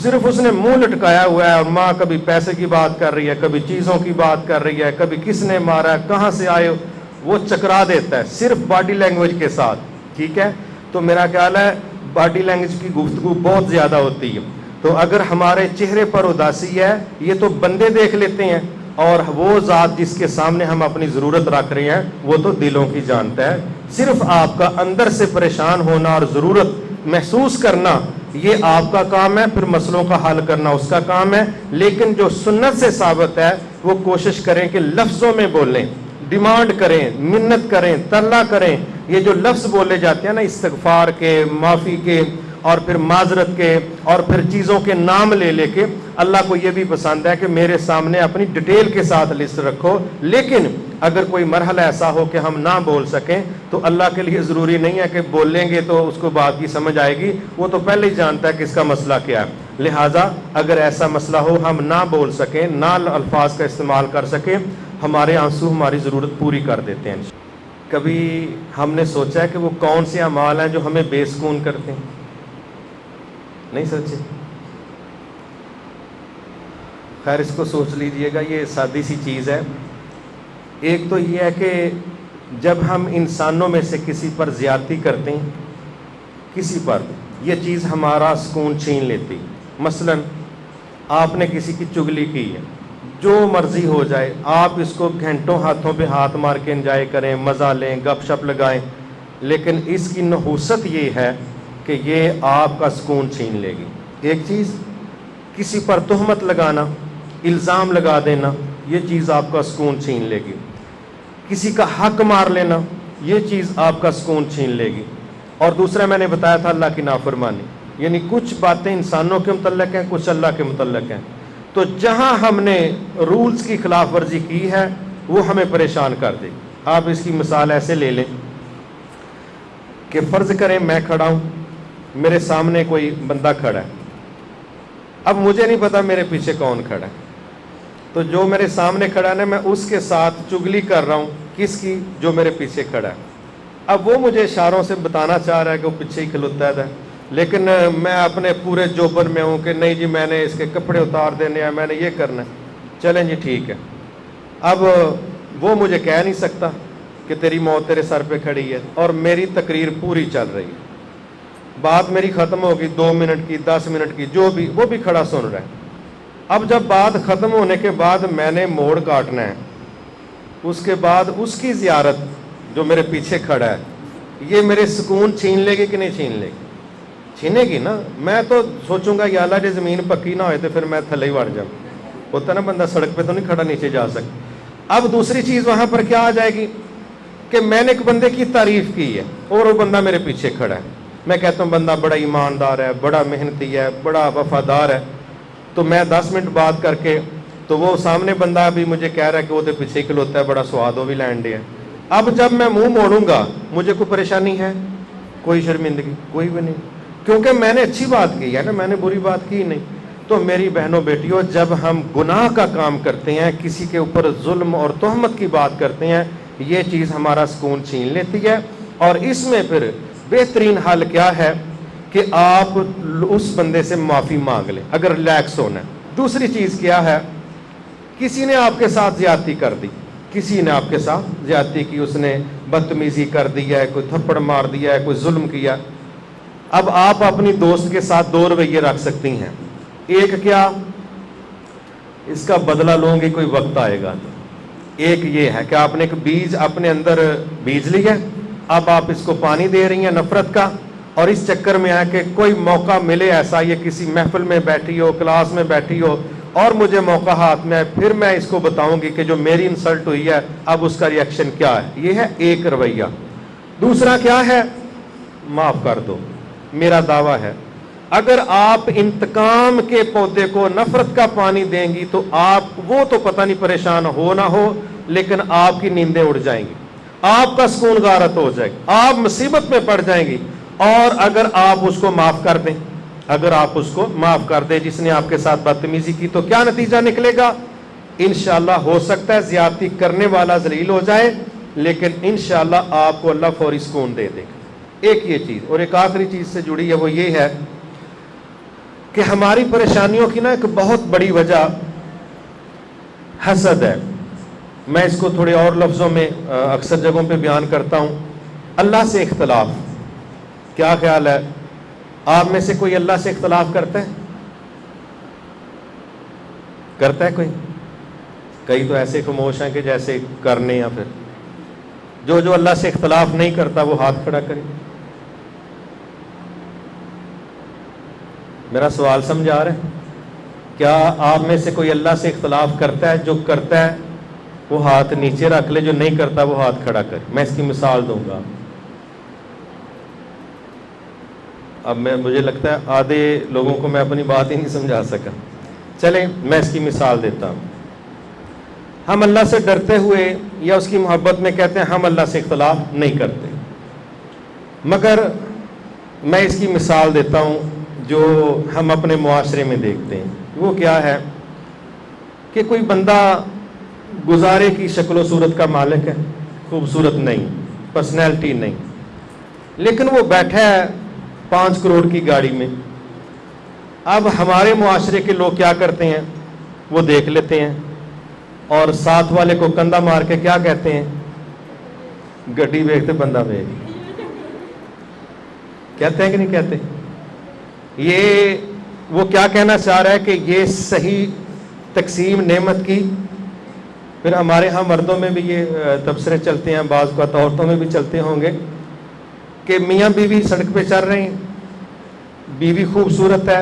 صرف اس نے منہ لٹکایا ہوا ہے، اور ماں کبھی پیسے کی بات کر رہی ہے، کبھی چیزوں کی بات کر رہی ہے، کبھی کس نے مارا ہے، کہاں سے آئے ہو، وہ چکرا دیتا ہے صرف باڈی لینگویج کے ساتھ. ٹھیک ہے، تو میرا خیال ہے باڈی لینگویج کی گفتگو بہت زیادہ ہوتی ہے. تو اگر ہمارے چہرے پر اداسی ہے، یہ تو بندے دیکھ لیتے ہیں، اور وہ ذات جس کے سامنے ہم اپنی ضرورت رکھ رہے ہیں وہ تو دلوں کی جانتا ہے. صرف آپ کا اندر سے پریشان ہونا اور ضرورت محسوس کرنا یہ آپ کا کام ہے، پھر مسئلوں کا حل کرنا اس کا کام ہے. لیکن جو سنت سے ثابت ہے وہ کوشش کریں کہ لفظوں میں بولیں، ڈیمانڈ کریں، منت کریں، ترلا کریں. یہ جو لفظ بولے جاتے ہیں نا استغفار کے، معافی کے، اور پھر معذرت کے، اور پھر چیزوں کے نام لے کے، اللہ کو یہ بھی پسند ہے کہ میرے سامنے اپنی ڈیٹیل کے ساتھ لسٹ رکھو. لیکن اگر کوئی مرحلہ ایسا ہو کہ ہم نہ بول سکیں تو اللہ کے لیے ضروری نہیں ہے کہ بولیں گے تو اس کو بات کی سمجھ آئے گی، وہ تو پہلے ہی جانتا ہے کہ اس کا مسئلہ کیا ہے. لہٰذا اگر ایسا مسئلہ ہو ہم نہ بول سکیں، نہ الفاظ کا استعمال کر سکیں، ہمارے آنسو ہماری ضرورت پوری کر دیتے ہیں. کبھی ہم نے سوچا ہے کہ وہ کون سے اعمال ہیں جو ہمیں بے سکون کرتے ہیں؟ نہیں سوچے؟ خیر اس کو سوچ لیجئے گا، یہ سادی سی چیز ہے. ایک تو یہ ہے کہ جب ہم انسانوں میں سے کسی پر زیادتی کرتے ہیں، کسی پر، یہ چیز ہمارا سکون چھین لیتی. مثلا آپ نے کسی کی چگلی کی ہے، جو مرضی ہو جائے، آپ اس کو گھنٹوں ہاتھوں پہ ہاتھ مار کے انجوائے کریں، مزہ لیں، گپ شپ لگائیں، لیکن اس کی نحوست یہ ہے کہ یہ آپ کا سکون چھین لے گی. ایک چیز. کسی پر تہمت لگانا، الزام لگا دینا، یہ چیز آپ کا سکون چھین لے گی. کسی کا حق مار لینا، یہ چیز آپ کا سکون چھین لے گی. اور دوسرا میں نے بتایا تھا اللہ کی نافرمانی، یعنی کچھ باتیں انسانوں کے متعلق ہیں، کچھ اللہ کے متعلق ہیں. تو جہاں ہم نے رولز کی خلاف ورزی کی ہے وہ ہمیں پریشان کر دے. آپ اس کی مثال ایسے لے لیں کہ فرض کریں میں کھڑا ہوں، میرے سامنے کوئی بندہ کھڑا ہے. اب مجھے نہیں پتا میرے پیچھے کون کھڑا ہے، تو جو میرے سامنے کھڑا ہے نا، میں اس کے ساتھ چگلی کر رہا ہوں. کس کی؟ جو میرے پیچھے کھڑا ہے. اب وہ مجھے اشاروں سے بتانا چاہ رہا ہے کہ وہ پیچھے ہی کھلوتا ہے، لیکن میں اپنے پورے جوبن میں ہوں کہ نہیں جی میں نے اس کے کپڑے اتار دینے ہیں، میں نے یہ کرنا ہے. چلیں جی ٹھیک ہے. اب وہ مجھے کہہ نہیں سکتا کہ تیری موت تیرے سر پہ کھڑی ہے، اور میری تقریر پوری چل رہی ہے. بات میری ختم ہوگی 2 منٹ کی، 10 منٹ کی، جو بھی، وہ بھی کھڑا سن رہا ہے. اب جب بات ختم ہونے کے بعد میں نے موڑ کاٹنا ہے، اس کے بعد اس کی زیارت جو میرے پیچھے کھڑا ہے، یہ میرے سکون چھین لے گی کہ نہیں چھین لے گی؟ چھینے گی نا. میں تو سوچوں گا یا اللہ جی زمین پکی نہ ہوئے تو پھر میں تھلے ہی وڑ جاؤں. ہوتا نا بندہ سڑک پہ تو نہیں کھڑا نیچے جا سکتا. اب دوسری چیز وہاں پر کیا آ جائے گی کہ میں نے ایک بندے کی تعریف کی ہے اور وہ بندہ میرے پیچھے کھڑا ہے. میں کہتا ہوں بندہ بڑا ایماندار ہے، بڑا محنتی ہے، بڑا وفادار ہے. تو میں 10 منٹ بات کر کے تو وہ سامنے بندہ بھی مجھے کہہ رہا ہے کہ وہ تو پیچھے کھلوتا ہے، بڑا سواد وہ بھی لینڈے ہے. اب جب میں منہ موڑوں گا مجھے کوئی پریشانی ہے؟ کوئی شرمندگی کوئی بھی نہیں، کیونکہ میں نے اچھی بات کی ہے نا، میں نے بری بات کی نہیں. تو میری بہنوں بیٹیوں، جب ہم گناہ کا کام کرتے ہیں، کسی کے اوپر ظلم اور تہمت کی بات کرتے ہیں، یہ چیز ہمارا سکون چھین لیتی ہے. اور اس میں پھر بہترین حل کیا ہے کہ آپ اس بندے سے معافی مانگ لیں اگر ریلیکس ہونا ہے. دوسری چیز کیا ہے؟ کسی نے آپ کے ساتھ زیادتی کر دی، کسی نے آپ کے ساتھ زیادتی کی، اس نے بدتمیزی کر دی ہے، کوئی تھپڑ مار دیا ہے، کوئی ظلم کیا. اب آپ اپنی دوست کے ساتھ 2 رویے رکھ سکتی ہیں. ایک کیا، اس کا بدلہ لوں گی کوئی وقت آئے گا. ایک یہ ہے کہ آپ نے ایک بیج اپنے اندر بیج لیا، اب آپ اس کو پانی دے رہی ہیں نفرت کا، اور اس چکر میں ہے کہ کوئی موقع ملے ایسا، یہ کسی محفل میں بیٹھی ہو، کلاس میں بیٹھی ہو اور مجھے موقع ہاتھ میں ہے، پھر میں اس کو بتاؤں گی کہ جو میری انسلٹ ہوئی ہے اب اس کا ریئیکشن کیا ہے. یہ ہے ایک رویہ. دوسرا کیا ہے؟ معاف کر دو. میرا دعویٰ ہے اگر آپ انتقام کے پودے کو نفرت کا پانی دیں گی تو آپ، وہ تو پتہ نہیں پریشان ہو نہ ہو، لیکن آپ کی نیندیں اڑ جائیں گی، آپ کا سکون غارت ہو جائے گا، آپ مصیبت میں پڑ جائیں گی. اور اگر آپ اس کو معاف کر دیں، اگر آپ اس کو معاف کر دیں جس نے آپ کے ساتھ بدتمیزی کی، تو کیا نتیجہ نکلے گا؟ انشاءاللہ ہو سکتا ہے زیادتی کرنے والا ذلیل ہو جائے، لیکن انشاءاللہ آپ کو اللہ فوری سکون دے دے گا. ایک یہ چیز. اور ایک آخری چیز سے جڑی ہے، وہ یہ ہے کہ ہماری پریشانیوں کی نا ایک بہت بڑی وجہ حسد ہے. میں اس کو تھوڑے اور لفظوں میں اکثر جگہوں پہ بیان کرتا ہوں. اللہ سے اختلاف. کیا خیال ہے، آپ میں سے کوئی اللہ سے اختلاف کرتا ہے؟ کرتا ہے کوئی؟ کئی تو ایسے خاموش ہیں کہ جیسے کرنے، یا پھر جو اللہ سے اختلاف نہیں کرتا وہ ہاتھ کھڑا کرے. میرا سوال سمجھ آ رہا ہے؟ کیا آپ میں سے کوئی اللہ سے اختلاف کرتا ہے؟ جو کرتا ہے وہ ہاتھ نیچے رکھ لے، جو نہیں کرتا وہ ہاتھ کھڑا کرے. میں اس کی مثال دوں گا. اب مجھے لگتا ہے آدھے لوگوں کو میں اپنی بات ہی نہیں سمجھا سکا. چلیں میں اس کی مثال دیتا ہوں. ہم اللہ سے ڈرتے ہوئے یا اس کی محبت میں کہتے ہیں ہم اللہ سے اختلاف نہیں کرتے، مگر میں اس کی مثال دیتا ہوں جو ہم اپنے معاشرے میں دیکھتے ہیں. وہ کیا ہے کہ کوئی بندہ گزارے کی شکل و صورت کا مالک ہے، خوبصورت نہیں، پرسنالٹی نہیں، لیکن وہ بیٹھا ہے 5 کروڑ کی گاڑی میں. اب ہمارے معاشرے کے لوگ کیا کرتے ہیں؟ وہ دیکھ لیتے ہیں اور ساتھ والے کو کندھا مار کے کیا کہتے ہیں؟ گڈی ویکھتے بندہ ویکھ. کہتے ہیں کہ نہیں کہتے؟ یہ وہ کیا کہنا چاہ رہا ہے کہ یہ صحیح تقسیم نعمت کی. پھر ہمارے ہاں مردوں میں بھی یہ تبصرے چلتے ہیں، بعض اوقات عورتوں میں بھی چلتے ہوں گے کہ میاں بیوی سڑک پہ چل رہے ہیں، بیوی خوبصورت ہے،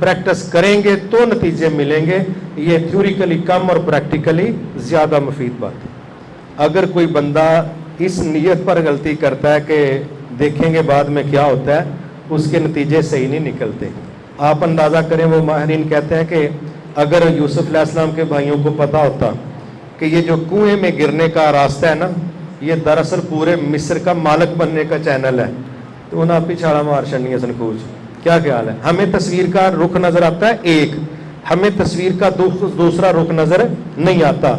پریکٹس کریں گے تو نتیجے ملیں گے. یہ تھیوریکلی کم اور پریکٹیکلی زیادہ مفید بات ہے. اگر کوئی بندہ اس نیت پر غلطی کرتا ہے کہ دیکھیں گے بعد میں کیا ہوتا ہے, اس کے نتیجے صحیح نہیں نکلتے. آپ اندازہ کریں, وہ ماہرین کہتے ہیں کہ اگر یوسف علیہ السلام کے بھائیوں کو پتا ہوتا کہ یہ جو کنویں میں گرنے کا راستہ ہے نا, یہ دراصل پورے مصر کا مالک بننے کا چینل ہے, تو انہیں آپ ہی چھاڑا مار چڑنی ہے سنکوچ. کیا خیال ہے؟ ہمیں تصویر کا رخ نظر آتا ہے ایک, ہمیں تصویر کا دوسرا رخ نظر نہیں آتا.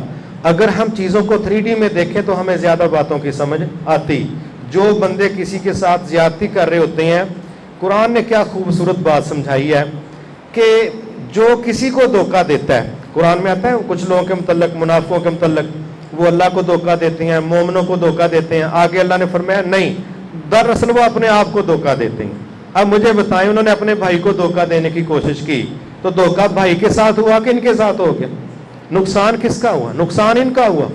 اگر ہم چیزوں کو 3D میں دیکھیں تو ہمیں زیادہ باتوں کی سمجھ آتی. جو بندے کسی کے ساتھ زیادتی کر رہے ہوتے ہیں, قرآن نے کیا خوبصورت بات سمجھائی ہے کہ جو کسی کو دھوکہ دیتا ہے, قرآن میں آتا ہے کچھ لوگوں کے متعلق, منافقوں کے متعلق, وہ اللہ کو دھوکہ دیتے ہیں, مومنوں کو دھوکہ دیتے ہیں. آگے اللہ نے فرمایا نہیں, دراصل وہ اپنے آپ کو دھوکہ دیتے ہیں. اب مجھے بتائیں, انہوں نے اپنے بھائی کو دھوکہ دینے کی کوشش کی تو دھوکہ بھائی کے ساتھ ہوا کہ ان کے ساتھ ہو گیا؟ نقصان کس کا ہوا؟ نقصان ان کا ہوا.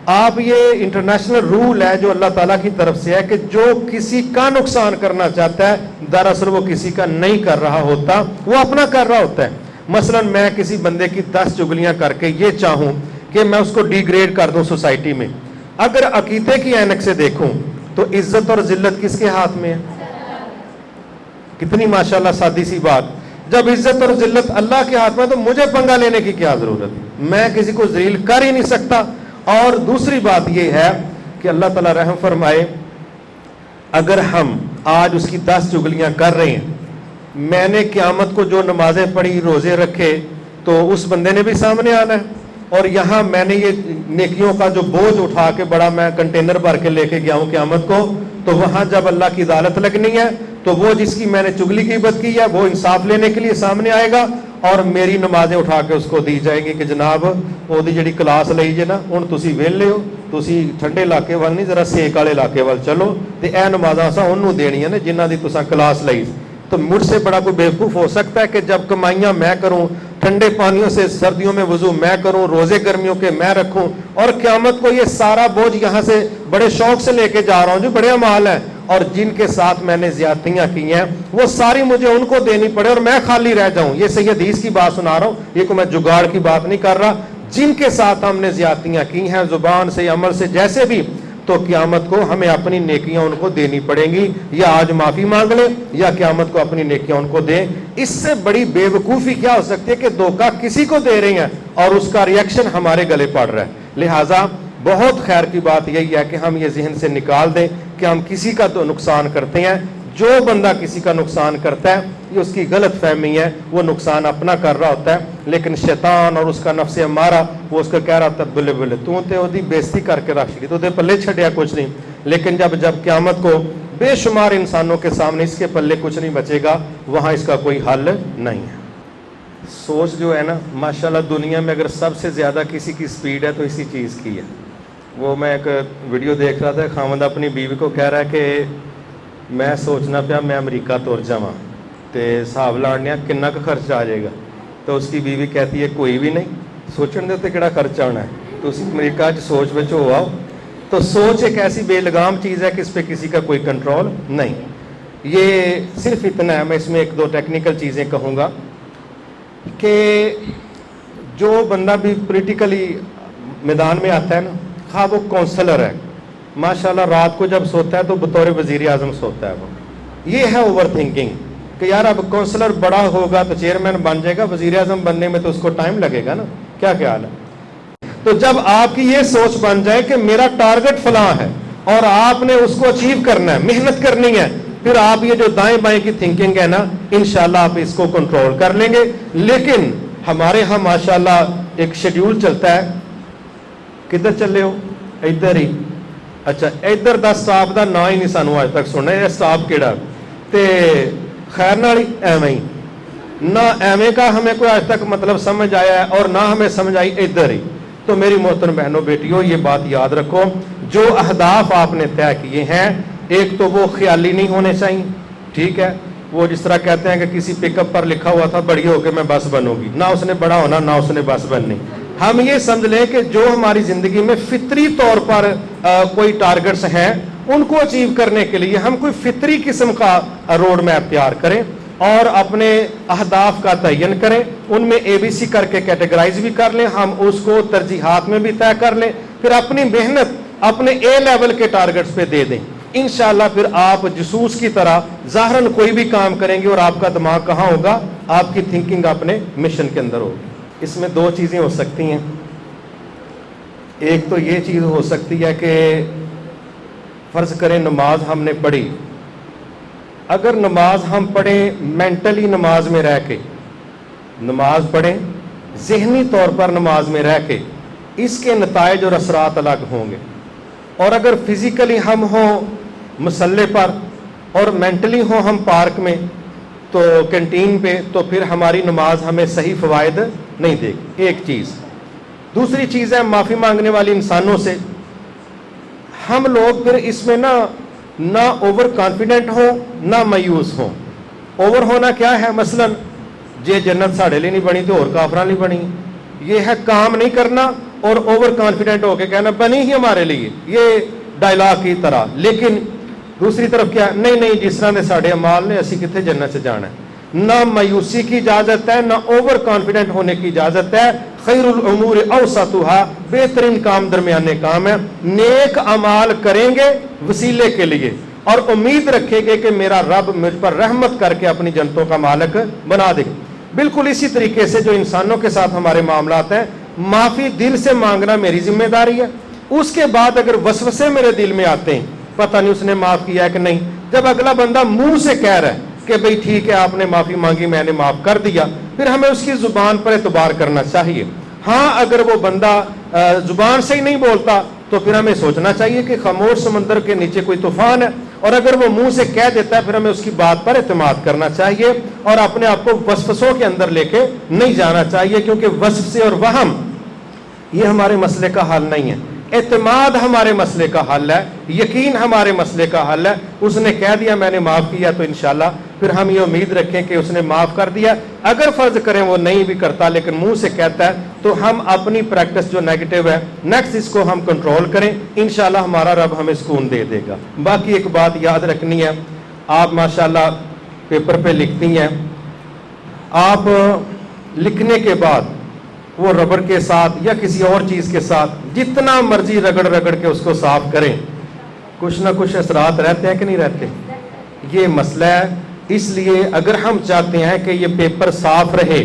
آپ یہ انٹرنیشنل رول ہے جو اللہ تعالیٰ کی طرف سے ہے کہ جو کسی کا نقصان کرنا چاہتا ہے دراصل وہ کسی کا نہیں کر رہا ہوتا, وہ اپنا کر رہا ہوتا ہے. مثلا میں کسی بندے کی 10 چگلیاں کر کے یہ چاہوں کہ میں اس کو ڈی گریڈ کر دوں سوسائٹی میں, اگر عقیدے کی اینک سے دیکھوں تو عزت اور ذلت کس کے ہاتھ میں ہے؟ کتنی ماشاءاللہ سادی سی بات. جب عزت اور ذلت اللہ کے ہاتھ میں تو مجھے پنگا لینے کی کیا ضرورت ہے؟ میں کسی کو ذلیل کر ہی نہیں سکتا. اور دوسری بات یہ ہے کہ اللہ تعالیٰ رحم فرمائے, اگر ہم آج اس کی 10 چگلیاں کر رہے ہیں, میں نے قیامت کو جو نمازیں پڑھی, روزے رکھے, تو اس بندے نے بھی سامنے آنا ہے. اور یہاں میں نے یہ نیکیوں کا جو بوجھ اٹھا کے بڑا میں کنٹینر بھر کے لے کے گیا ہوں قیامت کو, تو وہاں جب اللہ کی عدالت لگنی ہے تو وہ جس کی میں نے چگلی کی غیبت کی ہے وہ انصاف لینے کے لیے سامنے آئے گا, اور میری نمازیں اٹھا کے اس کو دی جائیں گی کہ جناب وہ جڑی کلاس لئی جے نا ہن تسی ویلے ہو, تسی ٹھنڈے علاقے وال نہیں ذرا سیک والے علاقے وال چلو, تے اے نمازاں سا انہوں دینیاں نے جنہاں دی تساں کلاس لئی. تو مجھ سے بڑا کوئی بیوقوف ہو سکتا ہے کہ جب کمائیاں میں کروں, ٹھنڈے پانیوں سے سردیوں میں وضو میں کروں, روزے گرمیوں کے میں رکھوں, اور قیامت کو یہ سارا بوجھ یہاں سے بڑے شوق سے لے کے جا رہا ہوں جو بڑے اعمال ہیں, اور جن کے ساتھ میں نے زیادتیاں کی ہیں وہ ساری مجھے ان کو دینی پڑے اور میں خالی رہ جاؤں. یہ صحیح حدیث کی بات سنا رہا ہوں, یہ کوئی میں جگاڑ کی بات نہیں کر رہا. جن کے ساتھ ہم نے زیادتیاں کی ہیں زبان سے, عمل سے, جیسے بھی, تو قیامت کو ہمیں اپنی نیکیاں ان کو دینی پڑیں گی. یا آج معافی مانگ لیں یا قیامت کو اپنی نیکیاں ان کو دیں. اس سے بڑی بے وقوفی کیا ہو سکتی ہے کہ دھوکہ کسی کو دے رہی ہیں اور اس کا ریئیکشن ہمارے گلے پڑ رہا ہے. لہٰذا بہت خیر کی بات یہی ہے کہ ہم یہ ذہن سے نکال دیں کہ ہم کسی کا تو نقصان کرتے ہیں. جو بندہ کسی کا نقصان کرتا ہے یہ اس کی غلط فہمی ہے, وہ نقصان اپنا کر رہا ہوتا ہے, لیکن شیطان اور اس کا نفس امارہ وہ اس کو کہہ رہا ہوتا ہے بلے بلے تو تے اودی بےزتی کر کے رکھ لی, تو دے پلے چھڈیا کچھ نہیں. لیکن جب قیامت کو بے شمار انسانوں کے سامنے اس کے پلے کچھ نہیں بچے گا, وہاں اس کا کوئی حل نہیں ہے. سوچ جو ہے نا ماشاءاللہ دنیا میں اگر سب سے زیادہ کسی کی سپیڈ ہے تو اسی چیز کی ہے. وہ میں ایک ویڈیو دیکھ رہا تھا, خاوند اپنی بیوی کو کہہ رہا ہے کہ میں سوچنا پیا میں امریکہ تر جاواں تے حساب لانے کنا کا خرچ آ جائے گا. تو اس کی بیوی کہتی ہے کوئی بھی نہیں, سوچن دے تے کیڑا خرچ آنا ہے, تو اسی امریکہ سوچ بچ ہو آؤ. تو سوچ ایک ایسی بے لگام چیز ہے کہ اس پہ کسی کا کوئی کنٹرول نہیں. یہ صرف اتنا ہے, میں اس میں 1-2 ٹیکنیکل چیزیں کہوں گا کہ جو بندہ بھی پولیٹیکلی میدان میں آتا ہے نا, خواہ وہ کونسلر ہے, ماشاءاللہ رات کو جب سوتا ہے تو بطور وزیر اعظم سوتا ہے. وہ یہ ہے اوور تھنکنگ کہ یار اب کونسلر بڑا ہوگا تو چیئرمین بن جائے گا, وزیر اعظم بننے میں تو اس کو ٹائم لگے گا نا. کیا خیال ہے؟ تو جب آپ کی یہ سوچ بن جائے کہ میرا ٹارگٹ فلاں ہے اور آپ نے اس کو اچیو کرنا ہے, محنت کرنی ہے, پھر آپ یہ جو دائیں بائیں کی تھنکنگ ہے نا انشاءاللہ آپ اس کو کنٹرول کر لیں گے. لیکن ہمارے ہاں ماشاءاللہ ایک شیڈیول چلتا ہے, کدھر چلے ہو؟ ادھر ہی. اچھا ادھر دا سٹاپ دا نا ہی نہیں سانو اج تک سننا, یہ سٹاپ کیڑا تے خیر نالی ایویں ہی نہ ایویں کا ہمیں کوئی آج تک مطلب سمجھ آیا ہے اور نہ ہمیں سمجھ آئی ادھر ہی. تو میری محترم بہنوں بیٹیوں یہ بات یاد رکھو, جو اہداف آپ نے طے کیے ہیں ایک تو وہ خیالی نہیں ہونے چاہیے, ٹھیک ہے, وہ جس طرح کہتے ہیں کہ کسی پک اپ پر لکھا ہوا تھا بڑی ہو کے میں بس بنوں گی, نہ اس نے بڑا ہونا نہ اس نے بس بننی. ہم یہ سمجھ لیں کہ جو ہماری زندگی میں فطری طور پر کوئی ٹارگٹس ہیں ان کو اچیو کرنے کے لیے ہم کوئی فطری قسم کا روڈ میپ تیار کریں اور اپنے اہداف کا تعین کریں, ان میں ABC کر کے کیٹیگرائز بھی کر لیں, ہم اس کو ترجیحات میں بھی طے کر لیں, پھر اپنی محنت اپنے A لیول کے ٹارگٹس پہ دے دیں. انشاءاللہ پھر آپ جسوس کی طرح ظاہراً کوئی بھی کام کریں گے اور آپ کا دماغ کہاں ہوگا, آپ کی تھنکنگ اپنے مشن کے اندر ہوگی. اس میں دو چیزیں ہو سکتی ہیں. ایک تو یہ چیز ہو سکتی ہے کہ فرض کریں نماز ہم نے پڑھی, اگر نماز ہم پڑھیں مینٹلی نماز میں رہ کے, نماز پڑھیں ذہنی طور پر نماز میں رہ کے, اس کے نتائج اور اثرات الگ ہوں گے. اور اگر فزیکلی ہم ہوں مصلی پر اور مینٹلی ہوں ہم پارک میں تو کینٹین پہ, تو پھر ہماری نماز ہمیں صحیح فوائد نہیں دے گی. ایک چیز. دوسری چیز ہے معافی مانگنے والے انسانوں سے. ہم لوگ پھر اس میں نہ اوور کانفیڈنٹ ہوں نہ مایوس ہوں. اوور ہونا کیا ہے, مثلا یہ جنت ساڑھے لیے نہیں بنی تو اور کافراں نہیں بنی, یہ ہے کام نہیں کرنا اور اوور کانفیڈنٹ ہو کے کہنا بنی ہی ہمارے لیے, یہ ڈائلاگ کی طرح. لیکن دوسری طرف کیا, نہیں جس طرح دے ساڑھے اعمال نے اسی کتنے جنت سے جانا ہے. نہ مایوسی کی اجازت ہے نہ اوور کانفیڈنٹ ہونے کی اجازت ہے. خیر الامور اوسطھا, بہترین کام درمیانے کام ہے. نیک اعمال کریں گے وسیلے کے لیے اور امید رکھیں گے کہ میرا رب مجھ پر رحمت کر کے اپنی جنتوں کا مالک بنا دے. بالکل اسی طریقے سے جو انسانوں کے ساتھ ہمارے معاملات ہیں, معافی دل سے مانگنا میری ذمہ داری ہے. اس کے بعد اگر وسوسے میرے دل میں آتے ہیں, پتہ نہیں اس نے معاف کیا ہے کہ نہیں, جب اگلا بندہ منہ سے کہہ رہا ہے کہ بھئی ٹھیک ہے آپ نے معافی مانگی میں نے معاف کر دیا, پھر ہمیں اس کی زبان پر اعتبار کرنا چاہیے. ہاں اگر وہ بندہ زبان سے ہی نہیں بولتا تو پھر ہمیں سوچنا چاہیے کہ خاموش سمندر کے نیچے کوئی طوفان ہے, اور اگر وہ منہ سے کہہ دیتا ہے پھر ہمیں اس کی بات پر اعتماد کرنا چاہیے اور اپنے آپ کو وسوسوں کے اندر لے کے نہیں جانا چاہیے, کیونکہ وسوسے اور وہم یہ ہمارے مسئلے کا حل نہیں ہے. اعتماد ہمارے مسئلے کا حل ہے, یقین ہمارے مسئلے کا حل ہے. اس نے کہہ دیا میں نے معاف کیا تو انشاءاللہ پھر ہم یہ امید رکھیں کہ اس نے معاف کر دیا. اگر فرض کریں وہ نہیں بھی کرتا لیکن منہ سے کہتا ہے تو ہم اپنی پریکٹس جو نیگیٹو ہے نیکسٹ اس کو ہم کنٹرول کریں, انشاءاللہ ہمارا رب ہمیں سکون دے دے گا. باقی ایک بات یاد رکھنی ہے, آپ ماشاءاللہ پیپر پہ لکھتی ہیں, آپ لکھنے کے بعد وہ ربڑ کے ساتھ یا کسی اور چیز کے ساتھ جتنا مرضی رگڑ کے اس کو صاف کریں, کچھ نہ کچھ اثرات رہتے ہیں کہ نہیں رہتے. یہ مسئلہ ہے. اس لیے اگر ہم چاہتے ہیں کہ یہ پیپر صاف رہے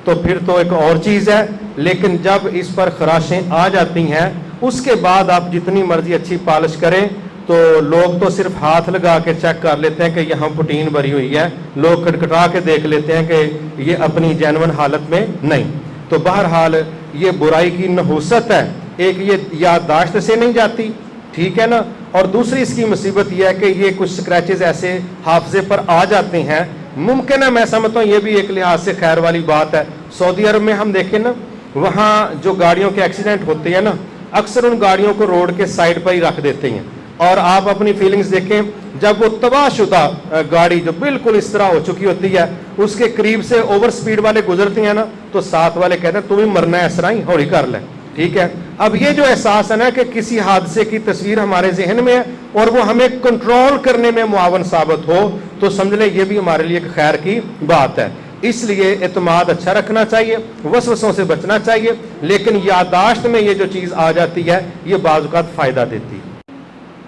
تو پھر تو ایک اور چیز ہے, لیکن جب اس پر خراشیں آ جاتی ہیں اس کے بعد آپ جتنی مرضی اچھی پالش کریں تو لوگ تو صرف ہاتھ لگا کے چیک کر لیتے ہیں کہ یہاں پٹین بھری ہوئی ہے, لوگ کٹکٹا کے دیکھ لیتے ہیں کہ یہ اپنی جینون حالت میں نہیں. تو بہرحال یہ برائی کی نحوست ہے. ایک یہ یادداشت سے نہیں جاتی, ٹھیک ہے نا, اور دوسری اس کی مصیبت یہ ہے کہ یہ کچھ سکریچز ایسے حافظے پر آ جاتے ہیں. ممکن ہے, میں سمجھتا ہوں یہ بھی ایک لحاظ سے خیر والی بات ہے. سعودی عرب میں ہم دیکھیں نا, وہاں جو گاڑیوں کے ایکسیڈنٹ ہوتے ہیں نا, اکثر ان گاڑیوں کو روڈ کے سائڈ پر ہی رکھ دیتے ہیں. اور آپ اپنی فیلنگز دیکھیں, جب وہ تباہ شدہ گاڑی جو بالکل اس طرح ہو چکی ہوتی ہے اس کے قریب سے اوور سپیڈ والے گزرتے ہیں نا تو ساتھ والے کہتے ہیں تم ہی مرنا ہے, اس طرح ہی ہوڑی کر لیں. ٹھیک ہے, اب یہ جو احساس ہے نا کہ کسی حادثے کی تصویر ہمارے ذہن میں ہے اور وہ ہمیں کنٹرول کرنے میں معاون ثابت ہو تو سمجھ لیں یہ بھی ہمارے لیے ایک خیر کی بات ہے. اس لیے اعتماد اچھا رکھنا چاہیے, وسوسوں سے بچنا چاہیے, لیکن یادداشت میں یہ جو چیز آ جاتی ہے یہ بعض اوقات فائدہ دیتی ہے.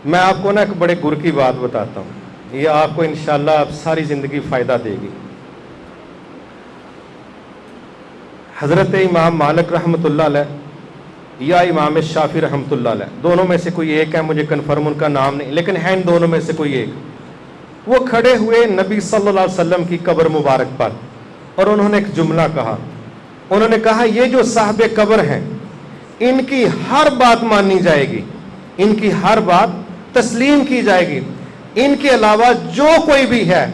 میں آپ کو نا ایک بڑے گر کی بات بتاتا ہوں, یہ آپ کو انشاءاللہ اب ساری زندگی فائدہ دے گی. حضرت امام مالک رحمۃ اللہ علیہ یا امام شافعی رحمۃ اللہ علیہ, دونوں میں سے کوئی ایک ہے, مجھے کنفرم ان کا نام نہیں, لیکن ہے ان دونوں میں سے کوئی ایک. وہ کھڑے ہوئے نبی صلی اللہ علیہ وسلم کی قبر مبارک پر اور انہوں نے ایک جملہ کہا. انہوں نے کہا یہ جو صاحب قبر ہیں ان کی ہر بات مانی جائے گی, ان کی ہر بات تسلیم کی جائے گی, ان کے علاوہ جو کوئی بھی ہے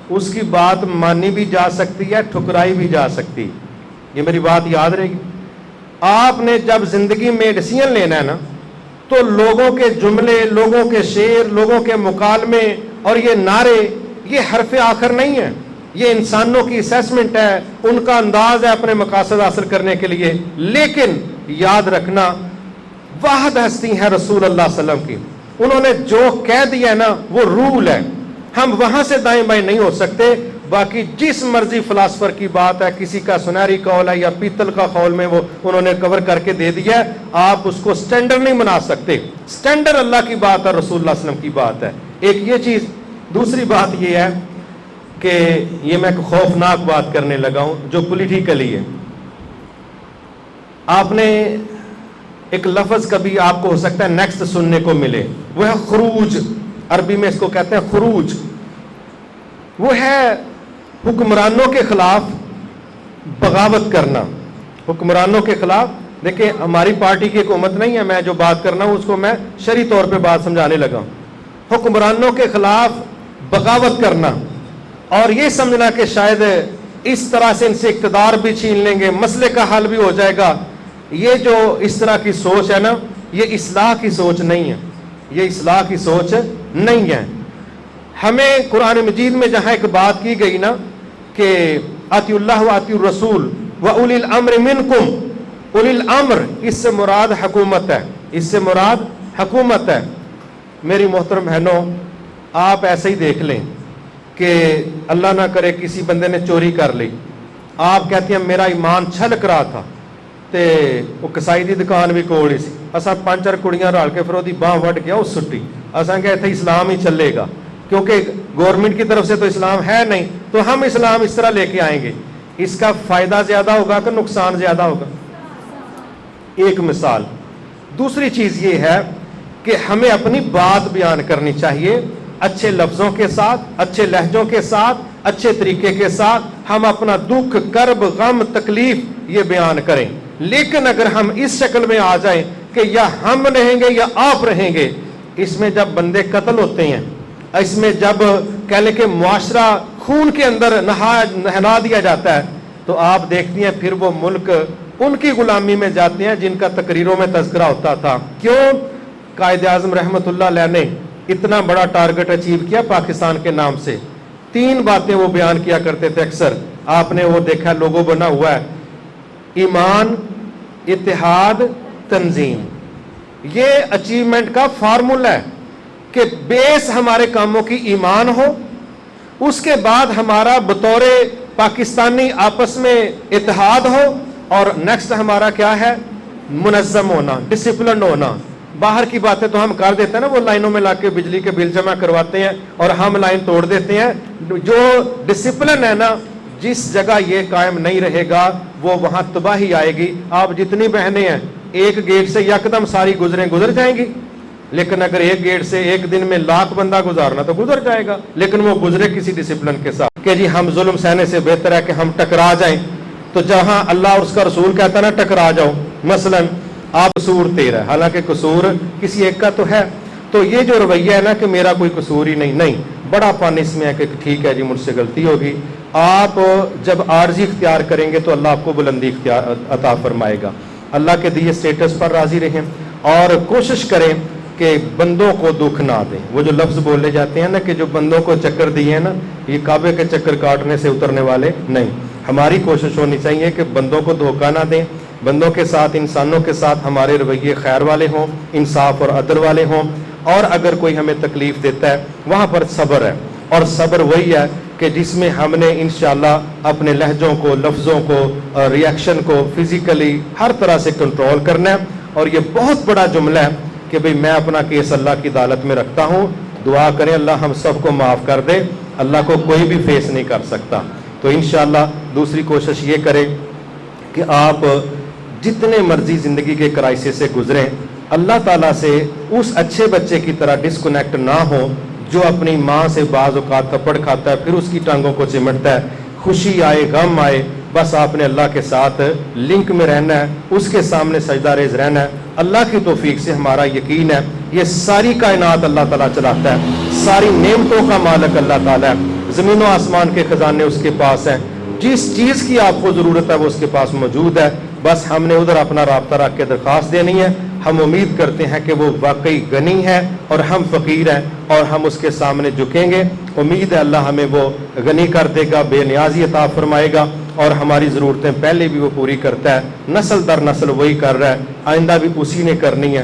اس کی بات مانی بھی جا سکتی ہے, ٹھکرائی بھی جا سکتی. یہ میری بات یاد رہے گی. آپ نے جب زندگی میں ڈیسیژن لینا ہے نا تو لوگوں کے جملے, لوگوں کے شعر, لوگوں کے مکالمے اور یہ نعرے یہ حرف آخر نہیں ہے, یہ انسانوں کی اسیسمنٹ ہے, ان کا انداز ہے اپنے مقاصد حاصل کرنے کے لیے. لیکن یاد رکھنا واحد ہستی ہے رسول اللہ صلی اللہ علیہ وسلم کی, انہوں نے جو کہہ دیا ہے نا وہ رول ہے, ہم وہاں سے دائیں بائیں نہیں ہو سکتے. باقی جس مرضی فلاسفر کی بات ہے, کسی کا سنہری قول ہے یا پیتل کا قول میں وہ انہوں نے کور کر کے دے دیا ہے, آپ اس کو سٹینڈرڈ نہیں بنا سکتے. سٹینڈرڈ اللہ کی بات ہے, رسول اللہ صلی اللہ علیہ وسلم کی بات ہے. ایک یہ چیز. دوسری بات یہ ہے کہ یہ میں ایک خوفناک بات کرنے لگا ہوں جو پولیٹیکلی ہے. آپ نے ایک لفظ کبھی آپ کو ہو سکتا ہے نیکسٹ سننے کو ملے, وہ ہے خروج. عربی میں اس کو کہتے ہیں خروج. وہ ہے حکمرانوں کے خلاف بغاوت کرنا. حکمرانوں کے خلاف, دیکھیں ہماری پارٹی کی حکومت نہیں ہے, میں جو بات کرنا ہوں اس کو میں شرعی طور پہ بات سمجھانے لگا ہوں. حکمرانوں کے خلاف بغاوت کرنا اور یہ سمجھنا کہ شاید اس طرح سے ان سے اقتدار بھی چھین لیں گے, مسئلے کا حل بھی ہو جائے گا. یہ جو اس طرح کی سوچ ہے نا, یہ اصلاح کی سوچ نہیں ہے. یہ اصلاح کی سوچ نہیں ہے. ہمیں قرآن مجید میں جہاں ایک بات کی گئی نا کہ اطیعوا اللہ واطیعوا الرسول واولی الامر منکم, اولی الامر اس سے مراد حکومت ہے, اس سے مراد حکومت ہے. میری محترم بہنوں, آپ ایسے ہی دیکھ لیں کہ اللہ نہ کرے کسی بندے نے چوری کر لی, آپ کہتے ہیں میرا ایمان چھلک رہا تھا تے وہ کسائی دی دکان بھی کول ہی سی, اساں 5-4 کڑیاں رل کے پھر وہ دی باہ وڈ گیا اس سٹی, اساں کہ اتنے اسلام ہی چلے گا کیونکہ گورنمنٹ کی طرف سے تو اسلام ہے نہیں, تو ہم اسلام اس طرح لے کے آئیں گے. اس کا فائدہ زیادہ ہوگا کہ نقصان زیادہ ہوگا؟ ایک مثال. دوسری چیز یہ ہے کہ ہمیں اپنی بات بیان کرنی چاہیے اچھے لفظوں کے ساتھ, اچھے لہجوں کے ساتھ, اچھے طریقے کے ساتھ. ہم اپنا دکھ, کرب, غم, تکلیف یہ بیان کریں. لیکن اگر ہم اس شکل میں آ جائیں کہ یا ہم رہیں گے یا آپ رہیں گے, اس میں جب بندے قتل ہوتے ہیں, اس میں جب کہہ لیں کہ معاشرہ خون کے اندر نہلا دیا جاتا ہے, تو آپ دیکھتی ہیں پھر وہ ملک ان کی غلامی میں جاتے ہیں جن کا تقریروں میں تذکرہ ہوتا تھا. کیوں؟ قائد اعظم رحمت اللہ علیہ نے اتنا بڑا ٹارگٹ اچیو کیا پاکستان کے نام سے. 3 باتیں وہ بیان کیا کرتے تھے اکثر, آپ نے وہ دیکھا لوگو بنا ہوا ہے, ایمان, اتحاد, تنظیم. یہ اچیومنٹ کا فارمولا ہے کہ بیس ہمارے کاموں کی ایمان ہو, اس کے بعد ہمارا بطور پاکستانی آپس میں اتحاد ہو, اور نیکسٹ ہمارا کیا ہے, منظم ہونا, ڈسپلن ہونا. باہر کی باتیں تو ہم کر دیتے ہیں نا, وہ لائنوں میں لا کے بجلی کے بل جمع کرواتے ہیں اور ہم لائن توڑ دیتے ہیں. جو ڈسپلن ہے نا, جس جگہ یہ قائم نہیں رہے گا وہ وہاں تباہی آئے گی. آپ جتنی بہنیں ہیں ایک گیٹ سے یکدم ساری گزر جائیں گی, لیکن اگر ایک گیٹ سے ایک دن میں 1,00,000 بندہ گزارنا تو گزر جائے گا, لیکن وہ گزرے کسی ڈسپلن کے ساتھ. کہ جی ہم ظلم سہنے سے بہتر ہے کہ ہم ٹکرا جائیں. تو جہاں اللہ اور اس کا رسول کہتا ہے نا ٹکرا جاؤ, مثلا آپ قصور تیرا ہے, حالانکہ قصور کسی ایک کا تو ہے, تو یہ جو رویہ ہے نا کہ میرا کوئی قصور ہی نہیں, بڑا پانی اس میں ہے کہ ٹھیک ہے جی مجھ سے غلطی ہوگی. آپ جب عارضی اختیار کریں گے تو اللہ آپ کو بلندی اختیار عطا فرمائے گا. اللہ کے دیے اسٹیٹس پر راضی رہیں اور کوشش کریں کہ بندوں کو دکھ نہ دیں. وہ جو لفظ بولے جاتے ہیں نا کہ جو بندوں کو چکر دیے ہیں نا, یہ کعبے کے چکر کاٹنے سے اترنے والے نہیں. ہماری کوشش ہونی چاہیے کہ بندوں کو دھوکہ نہ دیں, بندوں کے ساتھ, انسانوں کے ساتھ ہمارے رویے خیر والے ہوں, انصاف اور عدل والے ہوں. اور اگر کوئی ہمیں تکلیف دیتا ہے وہاں پر صبر ہے, اور صبر وہی ہے کہ جس میں ہم نے انشاءاللہ اپنے لہجوں کو, لفظوں کو, ریاکشن کو فزیکلی ہر طرح سے کنٹرول کرنا ہے. اور یہ بہت بڑا جملہ ہے کہ بھئی میں اپنا کیس اللہ کی عدالت میں رکھتا ہوں, دعا کریں اللہ ہم سب کو معاف کر دے. اللہ کو کوئی بھی فیس نہیں کر سکتا. تو انشاءاللہ دوسری کوشش یہ کریں کہ آپ جتنے مرضی زندگی کے کرائسس سے گزریں, اللہ تعالیٰ سے اس اچھے بچے کی طرح ڈسکنیکٹ نہ ہو جو اپنی ماں سے بعض اوقات تھپڑ کھاتا ہے پھر اس کی ٹانگوں کو چمٹتا ہے. خوشی آئے غم آئے, بس آپ نے اللہ کے ساتھ لنک میں رہنا ہے, اس کے سامنے سجدہ ریز رہنا ہے. اللہ کی توفیق سے ہمارا یقین ہے یہ ساری کائنات اللہ تعالیٰ چلاتا ہے, ساری نعمتوں کا مالک اللہ تعالیٰ ہے, زمین و آسمان کے خزانے اس کے پاس ہیں, جس چیز کی آپ کو ضرورت ہے وہ اس کے پاس موجود ہے. بس ہم نے ادھر اپنا رابطہ رکھ کے درخواست دینی ہے. ہم امید کرتے ہیں کہ وہ واقعی غنی ہے اور ہم فقیر ہیں, اور ہم اس کے سامنے جھکیں گے. امید ہے اللہ ہمیں وہ غنی کر دے گا, بے نیازی عطا فرمائے گا, اور ہماری ضرورتیں پہلے بھی وہ پوری کرتا ہے, نسل در نسل وہی کر رہا ہے, آئندہ بھی اسی نے کرنی ہے.